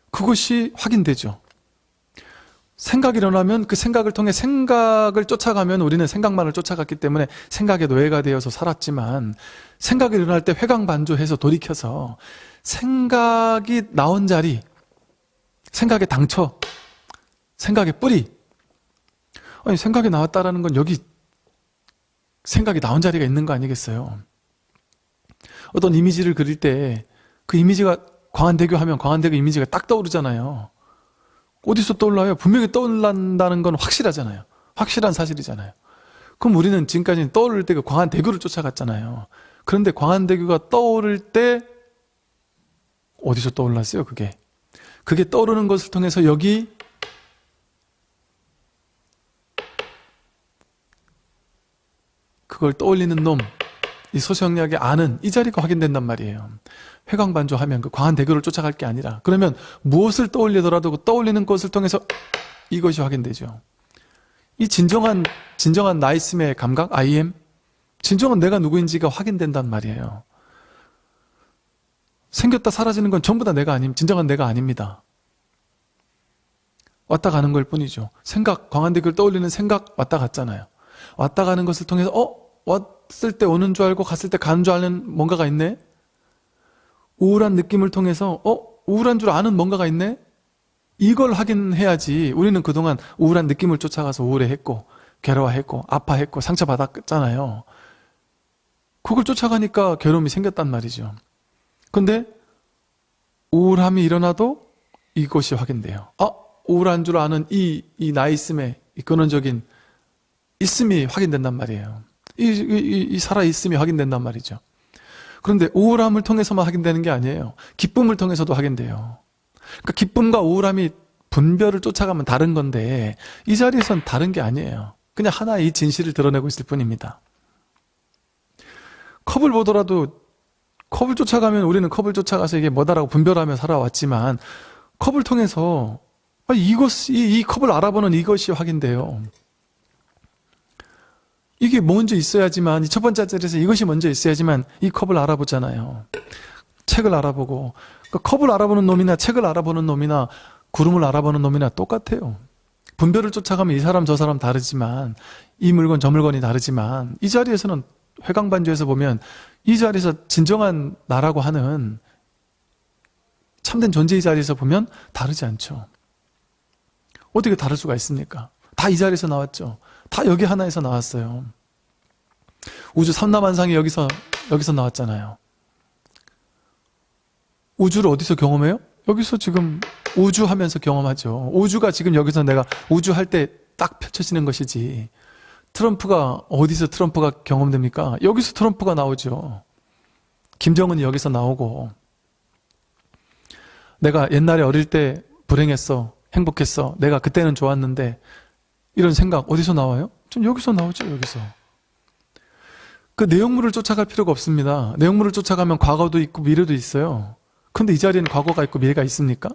그것이 확인되죠. 생각이 일어나면 그 생각을 통해 생각을 쫓아가면 우리는 생각만을 쫓아갔기 때문에 생각의 노예가 되어서 살았지만, 생각이 일어날 때 회광반조해서 돌이켜서 생각이 나온 자리, 생각의 당처, 생각의 뿌리. 아니, 생각이 나왔다라는 건 여기 생각이 나온 자리가 있는 거 아니겠어요? 어떤 이미지를 그릴 때 그 이미지가 광안대교 하면 광안대교 이미지가 딱 떠오르잖아요. 어디서 떠올라요? 분명히 떠올란다는 건 확실하잖아요. 확실한 사실이잖아요. 그럼 우리는 지금까지 떠오를 때 그 광안대교를 쫓아갔잖아요. 그런데 광안대교가 떠오를 때 어디서 떠올랐어요? 그게 떠오르는 것을 통해서 여기 그걸 떠올리는 놈, 이 소수영리학의 아는 이 자리가 확인된단 말이에요. 회광반조하면 그 광안대교를 쫓아갈 게 아니라, 그러면 무엇을 떠올리더라도 그 떠올리는 것을 통해서 이것이 확인되죠. 이 진정한 나이스의 감각, I am, 진정한 내가 누구인지가 확인된단 말이에요. 생겼다 사라지는 건 전부 다 내가 아님, 진정한 내가 아닙니다. 왔다 가는 걸 뿐이죠. 생각, 광안대교를 떠올리는 생각 왔다 갔잖아요. 왔다 가는 것을 통해서 왔을 때 오는 줄 알고 갔을 때 가는 줄 아는 뭔가가 있네? 우울한 느낌을 통해서 우울한 줄 아는 뭔가가 있네? 이걸 확인해야지. 우리는 그동안 우울한 느낌을 쫓아가서 우울해했고 괴로워했고 아파했고 상처받았잖아요. 그걸 쫓아가니까 괴로움이 생겼단 말이죠. 근데 우울함이 일어나도 이것이 확인돼요. 우울한 줄 아는 이 나있음의 이 근원적인 있음이 확인된단 말이에요. 이 살아있음이 확인된단 말이죠. 그런데 우울함을 통해서만 확인되는 게 아니에요. 기쁨을 통해서도 확인돼요. 그러니까 기쁨과 우울함이 분별을 쫓아가면 다른 건데, 이 자리에선 다른 게 아니에요. 그냥 하나의 이 진실을 드러내고 있을 뿐입니다. 컵을 보더라도 컵을 쫓아가면 우리는 컵을 쫓아가서 이게 뭐다라고 분별하며 살아왔지만, 컵을 통해서 이 컵을 알아보는 이것이 확인돼요. 이게 먼저 있어야지만, 이 첫 번째 자리에서 이것이 먼저 있어야지만 이 컵을 알아보잖아요. 책을 알아보고, 그러니까 컵을 알아보는 놈이나 책을 알아보는 놈이나 구름을 알아보는 놈이나 똑같아요. 분별을 쫓아가면 이 사람 저 사람 다르지만, 이 물건 저 물건이 다르지만, 이 자리에서는 회광반조에서 보면 이 자리에서 진정한 나라고 하는 참된 존재의 자리에서 보면 다르지 않죠. 어떻게 다를 수가 있습니까? 다 이 자리에서 나왔죠. 다 여기 하나에서 나왔어요. 우주 삼라만상이 여기서 나왔잖아요. 우주를 어디서 경험해요? 여기서 지금 우주하면서 경험하죠. 우주가 지금 여기서 내가 우주할 때 딱 펼쳐지는 것이지. 어디서 트럼프가 경험됩니까? 여기서 트럼프가 나오죠. 김정은이 여기서 나오고, 내가 옛날에 어릴 때 불행했어, 행복했어, 내가 그때는 좋았는데, 이런 생각 어디서 나와요? 좀 여기서 나오죠. 여기서. 그 내용물을 쫓아갈 필요가 없습니다. 내용물을 쫓아가면 과거도 있고 미래도 있어요. 근데 이 자리에는 과거가 있고 미래가 있습니까?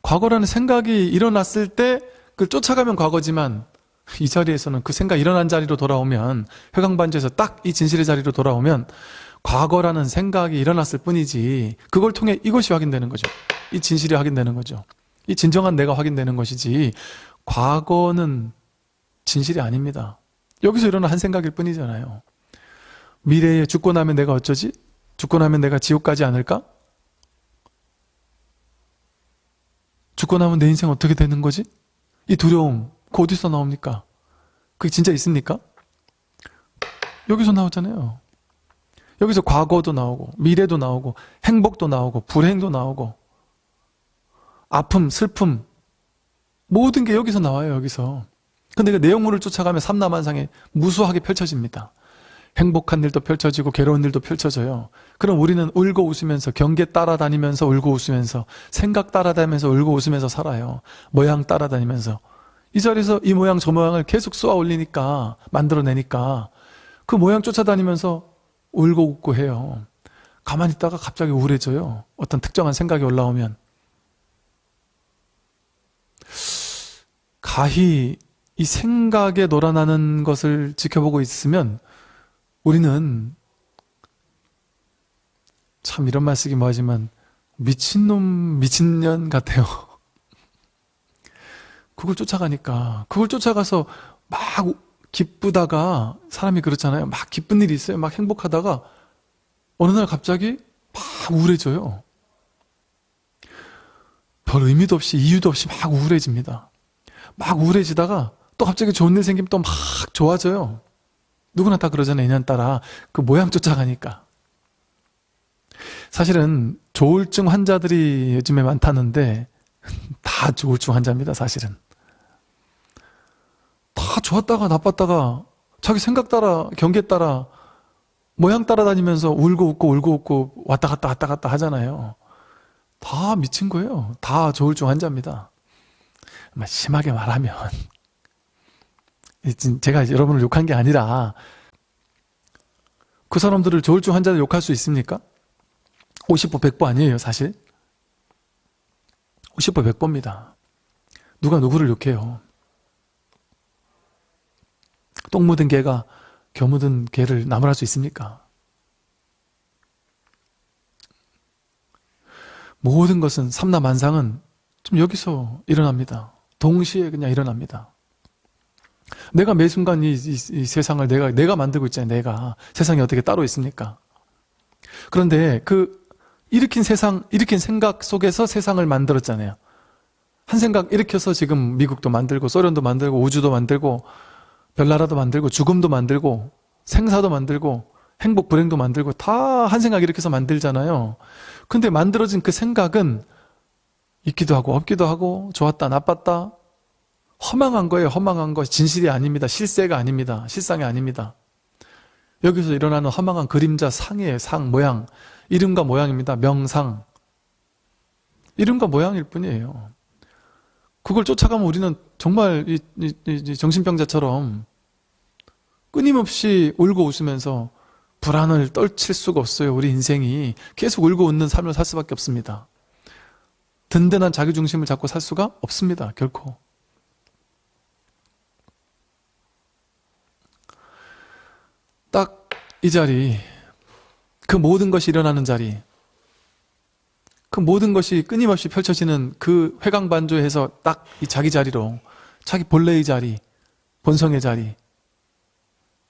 과거라는 생각이 일어났을 때 그걸 쫓아가면 과거지만, 이 자리에서는 그 생각 일어난 자리로 돌아오면, 회광반조에서 딱 이 진실의 자리로 돌아오면 과거라는 생각이 일어났을 뿐이지, 그걸 통해 이것이 확인되는 거죠. 이 진실이 확인되는 거죠. 이 진정한 내가 확인되는 것이지, 과거는 진실이 아닙니다. 여기서 일어난 한 생각일 뿐이잖아요. 미래에 죽고 나면 내가 어쩌지? 죽고 나면 내가 지옥 가지 않을까? 죽고 나면 내 인생 어떻게 되는 거지? 이 두려움, 그거 어디서 나옵니까? 그게 진짜 있습니까? 여기서 나오잖아요. 여기서 과거도 나오고 미래도 나오고 행복도 나오고 불행도 나오고 아픔, 슬픔, 모든 게 여기서 나와요. 여기서. 근데 그 내용물을 쫓아가면 삼라만상에 무수하게 펼쳐집니다. 행복한 일도 펼쳐지고 괴로운 일도 펼쳐져요. 그럼 우리는 울고 웃으면서, 경계 따라다니면서 울고 웃으면서, 생각 따라다니면서 울고 웃으면서 살아요. 모양 따라다니면서. 이 자리에서 이 모양 저 모양을 계속 쏘아 올리니까, 만들어내니까 그 모양 쫓아다니면서 울고 웃고 해요. 가만히 있다가 갑자기 우울해져요. 어떤 특정한 생각이 올라오면. 가히 이 생각에 놀아나는 것을 지켜보고 있으면 우리는, 참 이런 말 쓰기 뭐하지만, 미친놈, 미친년 같아요. 그걸 쫓아가니까, 그걸 쫓아가서 막 기쁘다가, 사람이 그렇잖아요. 막 기쁜 일이 있어요. 막 행복하다가 어느 날 갑자기 막 우울해져요. 별 의미도 없이 이유도 없이 막 우울해집니다. 막 우울해지다가 또 갑자기 좋은 일 생기면 또 막 좋아져요. 누구나 다 그러잖아요. 인연따라 그 모양 쫓아가니까. 사실은 조울증 환자들이 요즘에 많다는데 다 조울증 환자입니다. 사실은 다 좋았다가 나빴다가 자기 생각 따라 경계 따라 모양 따라다니면서 울고 웃고 왔다 갔다 하잖아요. 다 미친 거예요. 다 조울증 환자입니다. 심하게 말하면 제가 여러분을 욕한 게 아니라 그 사람들을 조울증 환자를 욕할 수 있습니까? 50보 100보 아니에요, 사실. 50보 100보입니다. 누가 누구를 욕해요? 똥 묻은 개가 겨 묻은 개를 나무랄 수 있습니까? 모든 것은 삼라만상은 좀 여기서 일어납니다. 동시에 그냥 일어납니다. 내가 매 순간 이 세상을 내가 만들고 있잖아요. 내가. 세상이 어떻게 따로 있습니까? 그런데 그 일으킨 생각 속에서 세상을 만들었잖아요. 한 생각 일으켜서 지금 미국도 만들고 소련도 만들고 우주도 만들고 별나라도 만들고 죽음도 만들고 생사도 만들고 행복 불행도 만들고 다 한 생각 일으켜서 만들잖아요. 근데 만들어진 그 생각은 있기도 하고 없기도 하고 좋았다 나빴다 허망한 거예요. 허망한 거. 진실이 아닙니다. 실세가 아닙니다. 실상이 아닙니다. 여기서 일어나는 허망한 그림자 상이에요. 상, 모양. 이름과 모양입니다. 명상. 이름과 모양일 뿐이에요. 그걸 쫓아가면 우리는 정말 이 정신병자처럼 끊임없이 울고 웃으면서 불안을 떨칠 수가 없어요. 우리 인생이 계속 울고 웃는 삶을 살 수밖에 없습니다. 든든한 자기중심을 잡고 살 수가 없습니다. 결코. 딱 이 자리, 그 모든 것이 일어나는 자리, 그 모든 것이 끊임없이 펼쳐지는 그 회광반조에서 딱 이 자기 자리로, 자기 본래의 자리, 본성의 자리,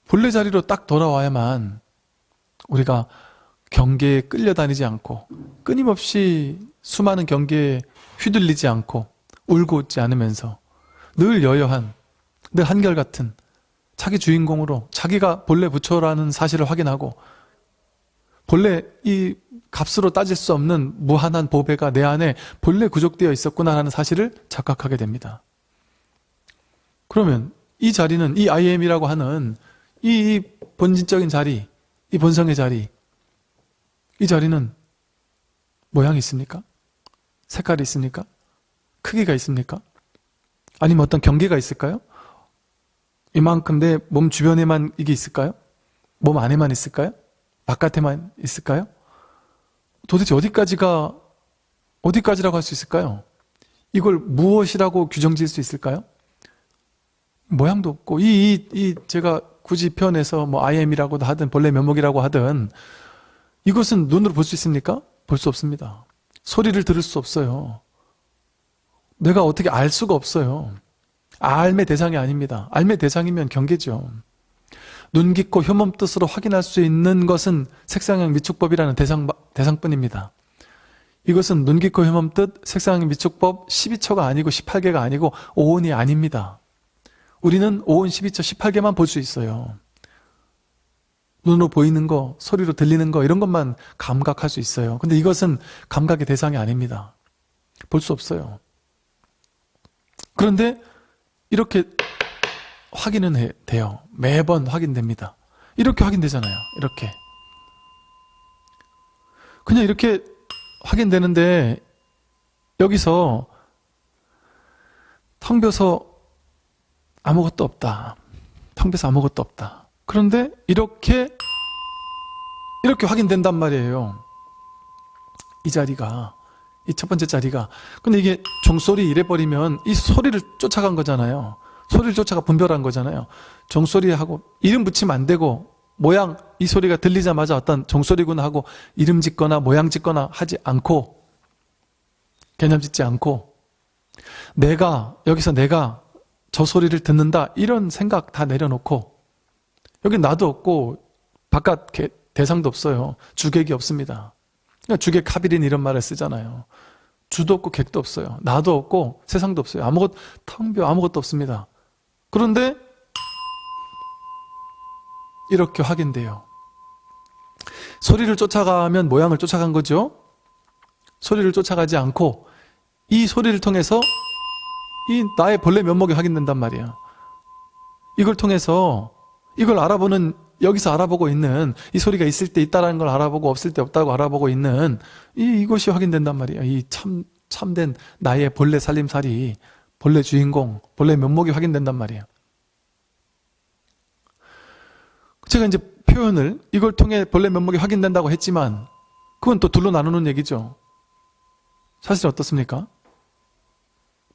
본래 자리로 딱 돌아와야만 우리가 경계에 끌려다니지 않고 끊임없이 수많은 경계에 휘둘리지 않고 울고 웃지 않으면서 늘 여여한, 늘 한결같은 자기 주인공으로 자기가 본래 부처라는 사실을 확인하고 본래 이 값으로 따질 수 없는 무한한 보배가 내 안에 본래 구족되어 있었구나라는 사실을 착각하게 됩니다. 그러면 이 자리는 이 I am이라고 하는 이 본질적인 자리, 이 본성의 자리, 이 자리는 모양이 있습니까? 색깔이 있습니까? 크기가 있습니까? 아니면 어떤 경계가 있을까요? 이만큼 내 몸 주변에만 이게 있을까요? 몸 안에만 있을까요? 바깥에만 있을까요? 도대체 어디까지라고 할 수 있을까요? 이걸 무엇이라고 규정 지을 수 있을까요? 모양도 없고, 제가 굳이 표현해서 뭐 I am이라고도 하든 본래 면목이라고 하든 이것은 눈으로 볼 수 있습니까? 볼 수 없습니다. 소리를 들을 수 없어요. 내가 어떻게 알 수가 없어요. 알매 대상이 아닙니다. 알매 대상이면 경계죠. 눈 깊고 효몸 뜻으로 확인할 수 있는 것은 색상형 미축법이라는 대상뿐입니다. 이것은 눈 깊고 효몸 뜻, 색상형 미축법 12초가 아니고 18개가 아니고 오온이 아닙니다. 우리는 오온 12초 18개만 볼 수 있어요. 눈으로 보이는 거, 소리로 들리는 거 이런 것만 감각할 수 있어요. 근데 이것은 감각의 대상이 아닙니다. 볼 수 없어요. 그런데 이렇게 확인은 돼요. 매번 확인됩니다. 이렇게 확인되잖아요. 이렇게. 그냥 이렇게 확인되는데 여기서 텅 비어서 아무것도 없다. 텅 비어서 아무것도 없다. 그런데 이렇게 확인된단 말이에요. 이 자리가, 이 첫 번째 자리가. 근데 이게 종소리 이래버리면 이 소리를 쫓아간 거잖아요. 소리를 쫓아가 분별한 거잖아요. 종소리하고 이름 붙이면 안 되고 모양, 이 소리가 들리자마자 어떤 종소리구나 하고 이름 짓거나 모양 짓거나 하지 않고 개념 짓지 않고 여기서 내가 저 소리를 듣는다, 이런 생각 다 내려놓고, 여기 나도 없고 바깥 대상도 없어요. 주객이 없습니다. 그러니까 주객 카비린 이런 말을 쓰잖아요. 주도 없고 객도 없어요. 나도 없고 세상도 없어요. 텅 비어 아무것도 없습니다. 그런데 이렇게 확인돼요. 소리를 쫓아가면 모양을 쫓아간 거죠. 소리를 쫓아가지 않고 이 소리를 통해서 이 나의 본래 면목이 확인된단 말이에요. 이걸 통해서 이걸 알아보는, 여기서 알아보고 있는, 이 소리가 있을 때 있다라는 걸 알아보고 없을 때 없다고 알아보고 있는 이것이 확인된단 말이에요. 이 참된 나의 본래 살림살이, 본래 주인공, 본래 면목이 확인된단 말이에요. 제가 이제 표현을 이걸 통해 본래 면목이 확인된다고 했지만 그건 또 둘로 나누는 얘기죠. 사실 어떻습니까?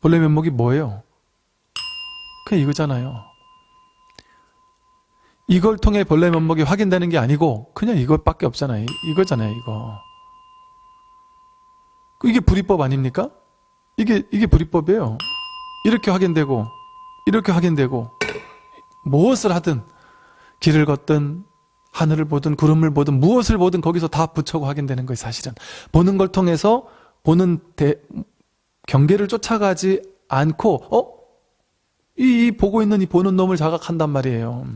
본래 면목이 뭐예요? 그게 이거잖아요. 이걸 통해 본래 면목이 확인되는 게 아니고 그냥 이것밖에 없잖아요. 이거잖아요, 이거. 이게 불이법 아닙니까? 이게 불이법이에요. 이렇게 확인되고 이렇게 확인되고, 무엇을 하든, 길을 걷든 하늘을 보든 구름을 보든 무엇을 보든 거기서 다 붙여고 확인되는 거예요. 사실은 보는 걸 통해서 보는 경계를 쫓아가지 않고 이 보고 있는 이 보는 놈을 자각한단 말이에요.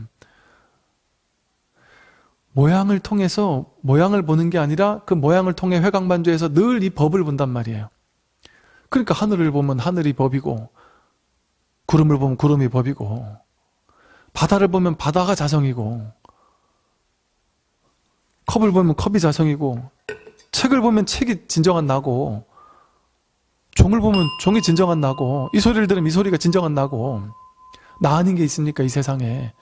모양을 통해서 모양을 보는 게 아니라 그 모양을 통해 회광반조해서 늘 이 법을 본단 말이에요. 그러니까 하늘을 보면 하늘이 법이고, 구름을 보면 구름이 법이고, 바다를 보면 바다가 자성이고, 컵을 보면 컵이 자성이고, 책을 보면 책이 진정한 나고, 종을 보면 종이 진정한 나고, 이 소리를 들으면 이 소리가 진정한 나고, 나 아닌 게 있습니까, 이 세상에.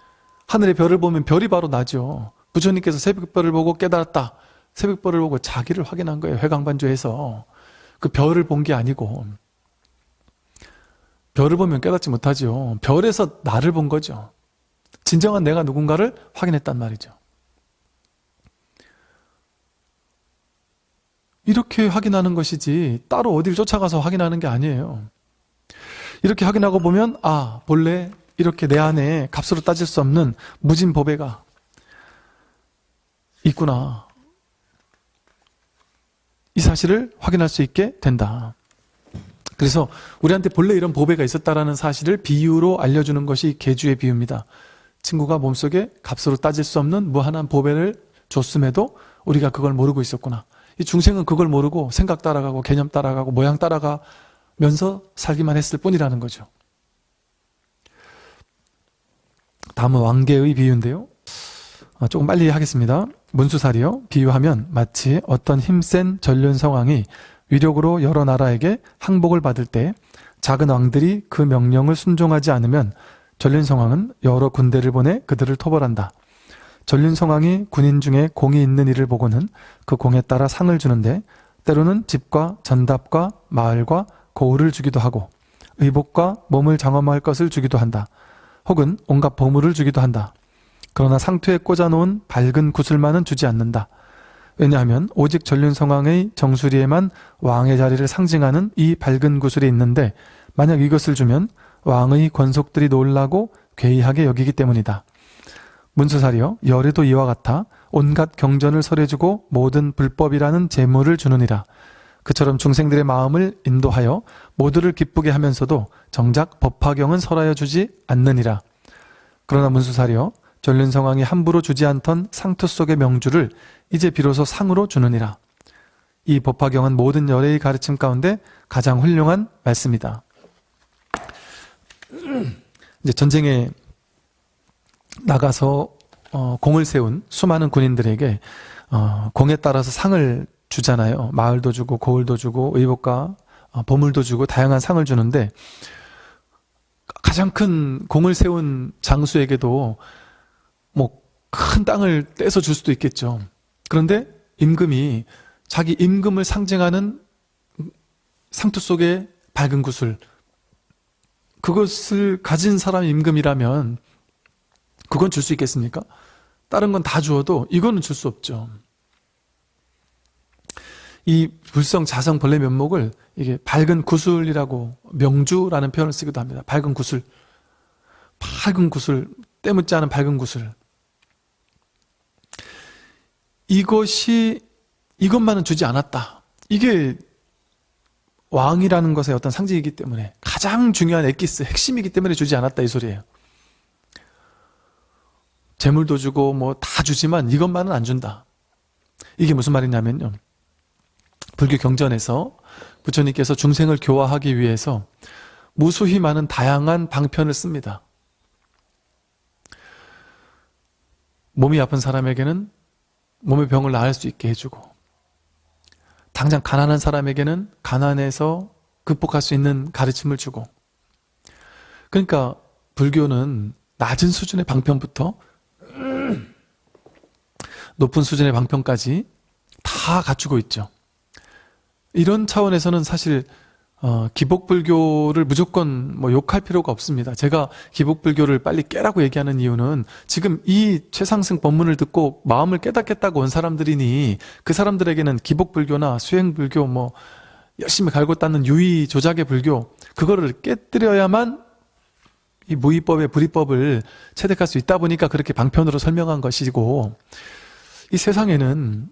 하늘의 별을 보면 별이 바로 나죠. 부처님께서 새벽별을 보고 깨달았다. 새벽별을 보고 자기를 확인한 거예요. 회광반조해서. 그 별을 본 게 아니고, 별을 보면 깨닫지 못하죠. 별에서 나를 본 거죠. 진정한 내가 누군가를 확인했단 말이죠. 이렇게 확인하는 것이지 따로 어디를 쫓아가서 확인하는 게 아니에요. 이렇게 확인하고 보면 본래 이렇게 내 안에 값으로 따질 수 없는 무진보배가 있구나. 이 사실을 확인할 수 있게 된다. 그래서 우리한테 본래 이런 보배가 있었다라는 사실을 비유로 알려주는 것이 계주의 비유입니다. 친구가 몸속에 값으로 따질 수 없는 무한한 보배를 줬음에도 우리가 그걸 모르고 있었구나. 이 중생은 그걸 모르고 생각 따라가고 개념 따라가고 모양 따라가면서 살기만 했을 뿐이라는 거죠. 다음은 왕계의 비유인데요. 조금 빨리 하겠습니다. 문수살이요. 비유하면 마치 어떤 힘센 전륜성왕이 위력으로 여러 나라에게 항복을 받을 때 작은 왕들이 그 명령을 순종하지 않으면 전륜성왕은 여러 군대를 보내 그들을 토벌한다. 전륜성왕이 군인 중에 공이 있는 이를 보고는 그 공에 따라 상을 주는데 때로는 집과 전답과 마을과 고을을 주기도 하고 의복과 몸을 장엄할 것을 주기도 한다. 혹은 온갖 보물을 주기도 한다. 그러나 상투에 꽂아놓은 밝은 구슬만은 주지 않는다. 왜냐하면 오직 전륜성왕의 정수리에만 왕의 자리를 상징하는 이 밝은 구슬이 있는데 만약 이것을 주면 왕의 권속들이 놀라고 괴이하게 여기기 때문이다. 문수살이여, 열에도 이와 같아 온갖 경전을 설해주고 모든 불법이라는 재물을 주느니라. 그처럼 중생들의 마음을 인도하여 모두를 기쁘게 하면서도 정작 법화경은 설하여 주지 않느니라. 그러나 문수살이여, 전륜성왕이 함부로 주지 않던 상투 속의 명주를 이제 비로소 상으로 주느니라. 이 법화경은 모든 열애의 가르침 가운데 가장 훌륭한 말씀이다. 이제 전쟁에 나가서 공을 세운 수많은 군인들에게 공에 따라서 상을 주잖아요. 마을도 주고 고을도 주고 의복과 보물도 주고 다양한 상을 주는데 가장 큰 공을 세운 장수에게도 큰 땅을 떼서 줄 수도 있겠죠. 그런데 임금이 자기 임금을 상징하는 상투 속의 밝은 구슬, 그것을 가진 사람이 임금이라면 그건 줄 수 있겠습니까? 다른 건 다 주어도 이거는 줄 수 없죠. 이 불성, 자성, 벌레 면목을 이게 밝은 구슬이라고 명주라는 표현을 쓰기도 합니다. 밝은 구슬. 밝은 구슬, 때묻지 않은 밝은 구슬. 이것만은 주지 않았다. 이게 왕이라는 것의 어떤 상징이기 때문에 가장 중요한 엑기스, 핵심이기 때문에 주지 않았다 이 소리예요. 재물도 주고 뭐 다 주지만 이것만은 안 준다. 이게 무슨 말이냐면요. 불교 경전에서 부처님께서 중생을 교화하기 위해서 무수히 많은 다양한 방편을 씁니다. 몸이 아픈 사람에게는 몸의 병을 나을 수 있게 해주고, 당장 가난한 사람에게는 가난에서 극복할 수 있는 가르침을 주고, 그러니까 불교는 낮은 수준의 방편부터 높은 수준의 방편까지 다 갖추고 있죠. 이런 차원에서는 사실 기복불교를 무조건 뭐 욕할 필요가 없습니다. 제가 기복불교를 빨리 깨라고 얘기하는 이유는 지금 이 최상승 법문을 듣고 마음을 깨닫겠다고 온 사람들이니 그 사람들에게는 기복불교나 수행불교 뭐 열심히 갈고 닦는 유의 조작의 불교, 그거를 깨뜨려야만 이 무의법의 불의법을 체득할 수 있다 보니까 그렇게 방편으로 설명한 것이고, 이 세상에는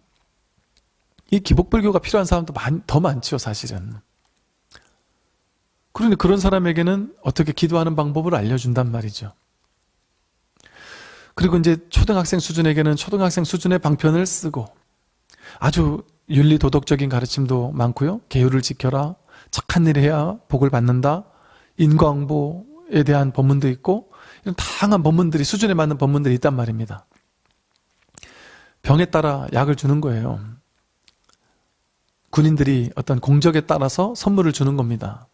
이 기복불교가 필요한 사람도 더 많죠, 사실은. 그런데 그런 사람에게는 어떻게 기도하는 방법을 알려준단 말이죠. 그리고 이제 초등학생 수준에게는 초등학생 수준의 방편을 쓰고, 아주 윤리 도덕적인 가르침도 많고요. 계율을 지켜라, 착한 일을 해야 복을 받는다, 인과응보에 대한 법문도 있고, 이런 다양한 법문들이, 수준에 맞는 법문들이 있단 말입니다. 병에 따라 약을 주는 거예요. 군인들이 어떤 공적에 따라서 선물을 주는 겁니다.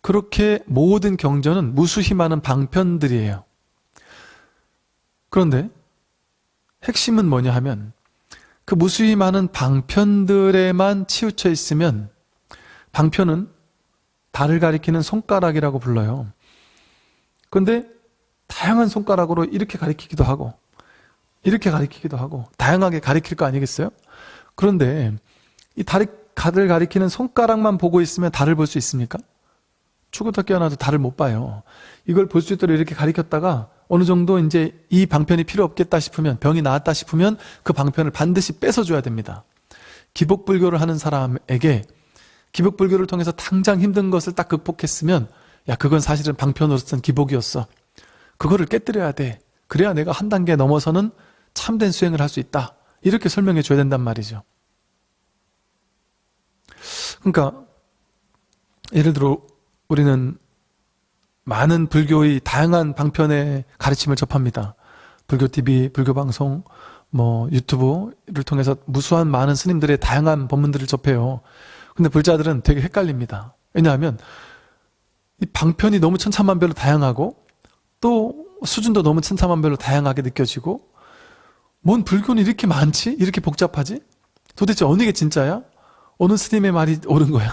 그렇게 모든 경전은 무수히 많은 방편들이에요. 그런데 핵심은 뭐냐 하면, 그 무수히 많은 방편들에만 치우쳐 있으면, 방편은 달을 가리키는 손가락이라고 불러요. 그런데 다양한 손가락으로 이렇게 가리키기도 하고 이렇게 가리키기도 하고 다양하게 가리킬 거 아니겠어요? 그런데 이 달을 가리키는 손가락만 보고 있으면 달을 볼 수 있습니까? 죽었다 깨어나도 달을 못 봐요. 이걸 볼 수 있도록 이렇게 가리켰다가 어느 정도 이제 이 방편이 필요 없겠다 싶으면, 병이 나았다 싶으면 그 방편을 반드시 뺏어줘야 됩니다. 기복불교를 하는 사람에게 기복불교를 통해서 당장 힘든 것을 딱 극복했으면, 야, 그건 사실은 방편으로서는 기복이었어. 그거를 깨뜨려야 돼. 그래야 내가 한 단계 넘어서는 참된 수행을 할 수 있다. 이렇게 설명해 줘야 된단 말이죠. 그러니까 예를 들어 우리는 많은 불교의 다양한 방편의 가르침을 접합니다. 불교TV, 불교방송, 뭐 유튜브를 통해서 무수한 많은 스님들의 다양한 법문들을 접해요. 근데 불자들은 되게 헷갈립니다. 왜냐하면 이 방편이 너무 천차만별로 다양하고 또 수준도 너무 천차만별로 다양하게 느껴지고, 뭔 불교는 이렇게 많지? 이렇게 복잡하지? 도대체 어느 게 진짜야? 어느 스님의 말이 옳은 거야?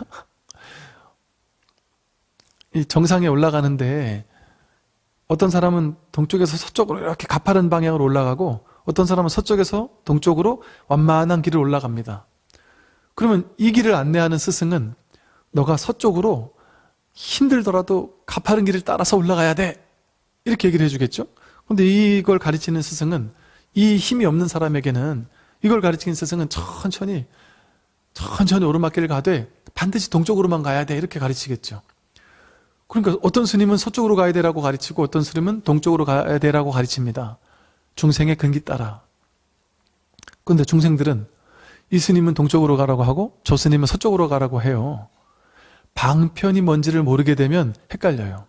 이 정상에 올라가는데 어떤 사람은 동쪽에서 서쪽으로 이렇게 가파른 방향으로 올라가고, 어떤 사람은 서쪽에서 동쪽으로 완만한 길을 올라갑니다. 그러면 이 길을 안내하는 스승은 너가 서쪽으로 힘들더라도 가파른 길을 따라서 올라가야 돼, 이렇게 얘기를 해주겠죠? 근데 이걸 가르치는 스승은, 이 힘이 없는 사람에게는 이걸 가르치는 스승은 천천히 오르막길을 가되 반드시 동쪽으로만 가야 돼, 이렇게 가르치겠죠. 그러니까 어떤 스님은 서쪽으로 가야 되라고 가르치고 어떤 스님은 동쪽으로 가야 되라고 가르칩니다. 중생의 근기 따라. 그런데 중생들은 이 스님은 동쪽으로 가라고 하고 저 스님은 서쪽으로 가라고 해요. 방편이 뭔지를 모르게 되면 헷갈려요.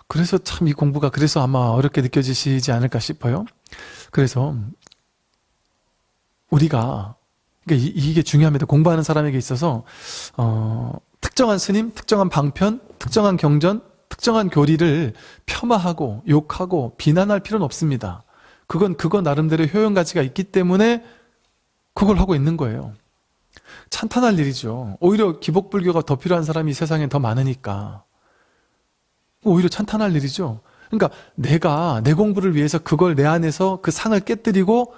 그래서 참 이 공부가 그래서 아마 어렵게 느껴지시지 않을까 싶어요. 그래서 우리가, 그러니까 이게 중요합니다. 공부하는 사람에게 있어서 특정한 스님, 특정한 방편, 특정한 경전, 특정한 교리를 폄하하고 욕하고 비난할 필요는 없습니다. 그거 나름대로 효용 가치가 있기 때문에 그걸 하고 있는 거예요. 찬탄할 일이죠. 오히려 기복불교가 더 필요한 사람이 세상에 더 많으니까 오히려 찬탄할 일이죠. 그러니까 내가 내 공부를 위해서 그걸 내 안에서 그 상을 깨뜨리고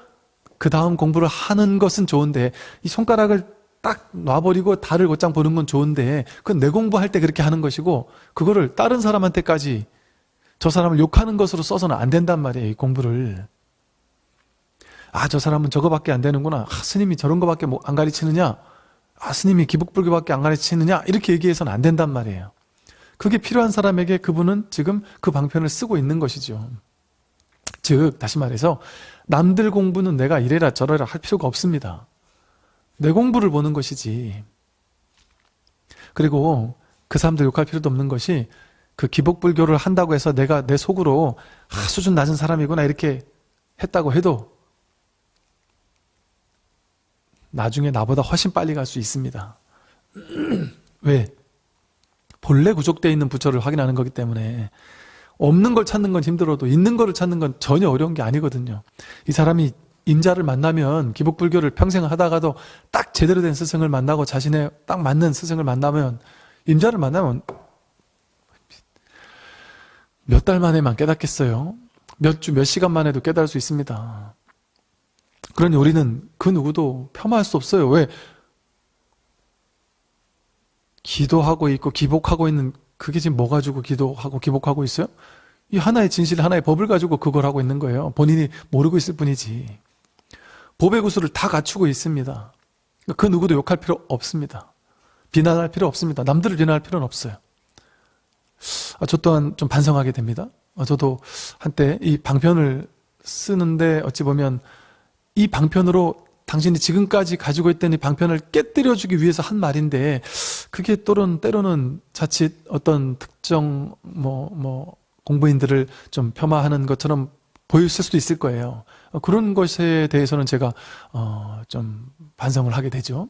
그 다음 공부를 하는 것은 좋은데, 이 손가락을 딱 놔버리고 달을 곧장 보는 건 좋은데, 그건 내 공부할 때 그렇게 하는 것이고, 그거를 다른 사람한테까지 저 사람을 욕하는 것으로 써서는 안 된단 말이에요, 이 공부를. 아, 저 사람은 저거밖에 안 되는구나. 아, 스님이 저런 거밖에 안 가르치느냐? 아, 스님이 기복불교밖에 안 가르치느냐? 이렇게 얘기해서는 안 된단 말이에요. 그게 필요한 사람에게 그분은 지금 그 방편을 쓰고 있는 것이죠. 즉, 다시 말해서 남들 공부는 내가 이래라 저래라 할 필요가 없습니다. 내 공부를 보는 것이지. 그리고 그 사람들 욕할 필요도 없는 것이, 그 기복불교를 한다고 해서 내가 내 속으로 수준 낮은 사람이구나 이렇게 했다고 해도 나중에 나보다 훨씬 빨리 갈 수 있습니다. 왜? 본래 구족되어 있는 부처를 확인하는 거기 때문에. 없는 걸 찾는 건 힘들어도 있는 거를 찾는 건 전혀 어려운 게 아니거든요. 이 사람이 임자를 만나면, 기복불교를 평생 하다가도 딱 제대로 된 스승을 만나고 자신의 딱 맞는 스승을 만나면, 임자를 만나면 몇 달 만에만 깨닫겠어요? 몇 주, 몇 시간 만에도 깨달을 수 있습니다. 그러니 우리는 그 누구도 폄하할 수 없어요. 왜? 기도하고 있고 기복하고 있는, 그게 지금 뭐 가지고 기도하고 기복하고 있어요? 이 하나의 진실, 하나의 법을 가지고 그걸 하고 있는 거예요. 본인이 모르고 있을 뿐이지. 법의 구슬을 다 갖추고 있습니다. 그 누구도 욕할 필요 없습니다. 비난할 필요 없습니다. 남들을 비난할 필요는 없어요. 저 또한 좀 반성하게 됩니다. 저도 한때 이 방편을 쓰는데 어찌 보면 이 방편으로 당신이 지금까지 가지고 있던 이 방편을 깨뜨려주기 위해서 한 말인데, 그게 때로는 자칫 어떤 특정 공부인들을 좀 폄하하는 것처럼 보였을 수도 있을 거예요. 그런 것에 대해서는 제가 좀 반성을 하게 되죠.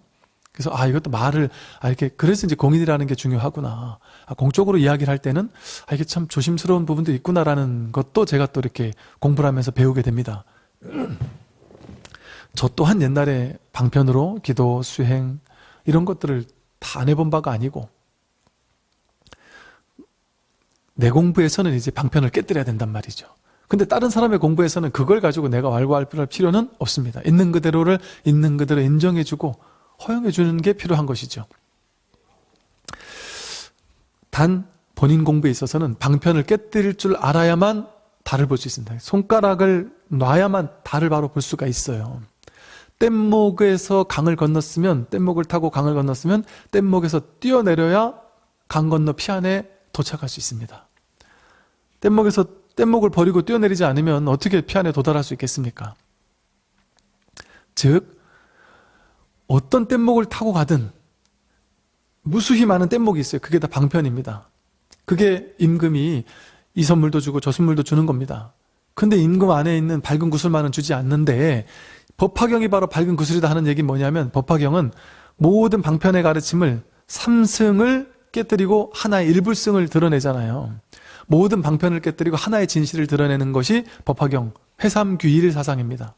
그래서 이것도 말을 이렇게, 그래서 이제 공인이라는 게 중요하구나. 공적으로 이야기를 할 때는 이게 참 조심스러운 부분도 있구나라는 것도 제가 또 이렇게 공부를 하면서 배우게 됩니다. 저 또한 옛날에 방편으로 기도, 수행 이런 것들을 다 안 해본 바가 아니고, 내 공부에서는 이제 방편을 깨뜨려야 된단 말이죠. 근데 다른 사람의 공부에서는 그걸 가지고 내가 왈가왈부할 필요는 없습니다. 있는 그대로를 있는 그대로 인정해주고 허용해주는 게 필요한 것이죠. 단 본인 공부에 있어서는 방편을 깨뜨릴 줄 알아야만 달을 볼 수 있습니다. 손가락을 놔야만 달을 바로 볼 수가 있어요. 뗏목에서 강을 건넜으면, 뗏목을 타고 강을 건넜으면 뗏목에서 뛰어내려야 강 건너 피안에 도착할 수 있습니다. 뗏목에서 뗏목을 버리고 뛰어내리지 않으면 어떻게 피안에 도달할 수 있겠습니까? 즉, 어떤 뗏목을 타고 가든 무수히 많은 뗏목이 있어요. 그게 다 방편입니다. 그게 임금이 이 선물도 주고 저 선물도 주는 겁니다. 근데 임금 안에 있는 밝은 구슬만은 주지 않는데, 법화경이 바로 밝은 구슬이다 하는 얘기는 뭐냐면, 법화경은 모든 방편의 가르침을 삼승을 깨뜨리고 하나의 일불승을 드러내잖아요. 모든 방편을 깨뜨리고 하나의 진실을 드러내는 것이 법화경 회삼귀일 사상입니다.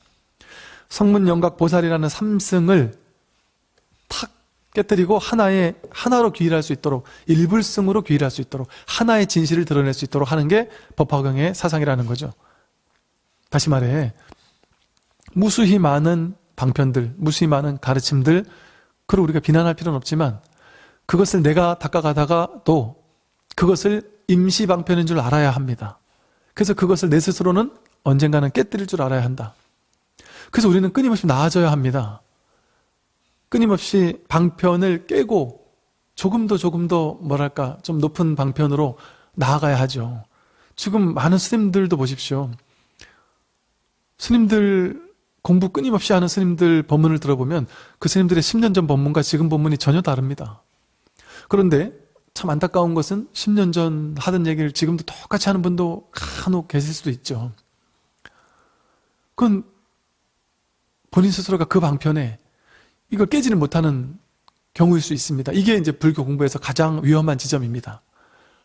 성문영각 보살이라는 삼승을 탁 깨뜨리고 하나로 귀일할 수 있도록, 일불승으로 귀일할 수 있도록, 하나의 진실을 드러낼 수 있도록 하는 게 법화경의 사상이라는 거죠. 다시 말해, 무수히 많은 방편들, 무수히 많은 가르침들, 그걸 우리가 비난할 필요는 없지만, 그것을 내가 닦아가다가 또 그것을 임시방편인 줄 알아야 합니다. 그래서 그것을 내 스스로는 언젠가는 깨뜨릴 줄 알아야 한다. 그래서 우리는 끊임없이 나아져야 합니다. 끊임없이 방편을 깨고 조금 더 좀 높은 방편으로 나아가야 하죠. 지금 많은 스님들도 보십시오. 스님들 공부 끊임없이 하는 스님들 법문을 들어보면 그 스님들의 10년 전 법문과 지금 법문이 전혀 다릅니다. 그런데 참 안타까운 것은 10년 전 하던 얘기를 지금도 똑같이 하는 분도 간혹 계실 수도 있죠. 그건 본인 스스로가 그 방편에 이걸 깨지는 못하는 경우일 수 있습니다. 이게 이제 불교 공부에서 가장 위험한 지점입니다.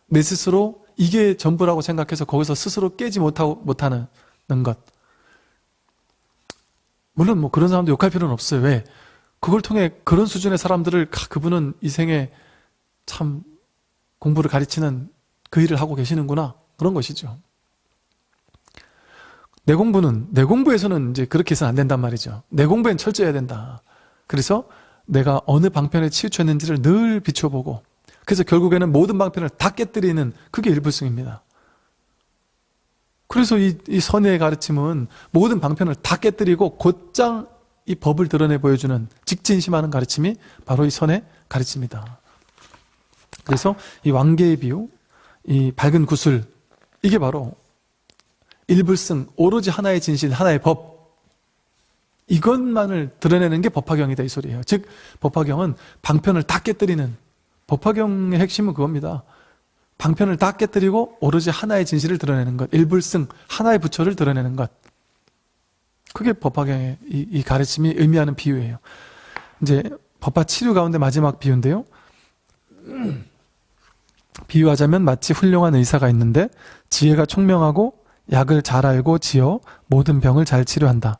내 스스로 이게 전부라고 생각해서 거기서 스스로 깨지 못하는 것. 물론 그런 사람도 욕할 필요는 없어요. 왜? 그걸 통해 그런 수준의 사람들을 그분은 이 생에 참 공부를 가르치는 그 일을 하고 계시는구나, 그런 것이죠. 내 공부에서는 이제 그렇게 해서는 안 된단 말이죠. 내 공부엔 철저해야 된다. 그래서 내가 어느 방편에 치우쳤는지를 늘 비춰보고, 그래서 결국에는 모든 방편을 다 깨뜨리는, 그게 일불승입니다. 그래서 이 선의 가르침은 모든 방편을 다 깨뜨리고 곧장 이 법을 드러내 보여주는 직진심하는 가르침이 바로 이 선의 가르침이다. 그래서 이 왕계의 비유, 이 밝은 구슬, 이게 바로 일불승, 오로지 하나의 진실, 하나의 법, 이것만을 드러내는 게 법화경이다 이 소리예요. 즉 법화경은 방편을 다 깨뜨리는, 법화경의 핵심은 그겁니다. 방편을 다 깨뜨리고 오로지 하나의 진실을 드러내는 것, 일불승, 하나의 부처를 드러내는 것, 그게 법화경의 이 가르침이 의미하는 비유예요. 이제 법화 치료 가운데 마지막 비유인데요, 비유하자면 마치 훌륭한 의사가 있는데 지혜가 총명하고 약을 잘 알고 지어 모든 병을 잘 치료한다.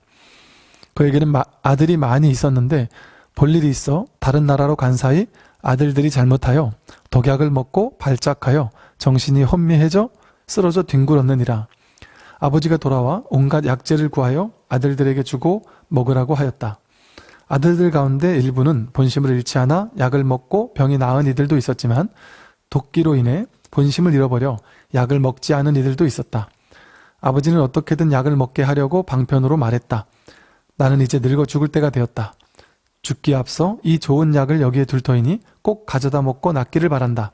그에게는 아들이 많이 있었는데 볼 일이 있어 다른 나라로 간 사이 아들들이 잘못하여 독약을 먹고 발작하여 정신이 혼미해져 쓰러져 뒹굴었느니라. 아버지가 돌아와 온갖 약재를 구하여 아들들에게 주고 먹으라고 하였다. 아들들 가운데 일부는 본심을 잃지 않아 약을 먹고 병이 나은 이들도 있었지만 독기로 인해 본심을 잃어버려 약을 먹지 않은 이들도 있었다. 아버지는 어떻게든 약을 먹게 하려고 방편으로 말했다. 나는 이제 늙어 죽을 때가 되었다. 죽기에 앞서 이 좋은 약을 여기에 둘 터이니 꼭 가져다 먹고 낫기를 바란다.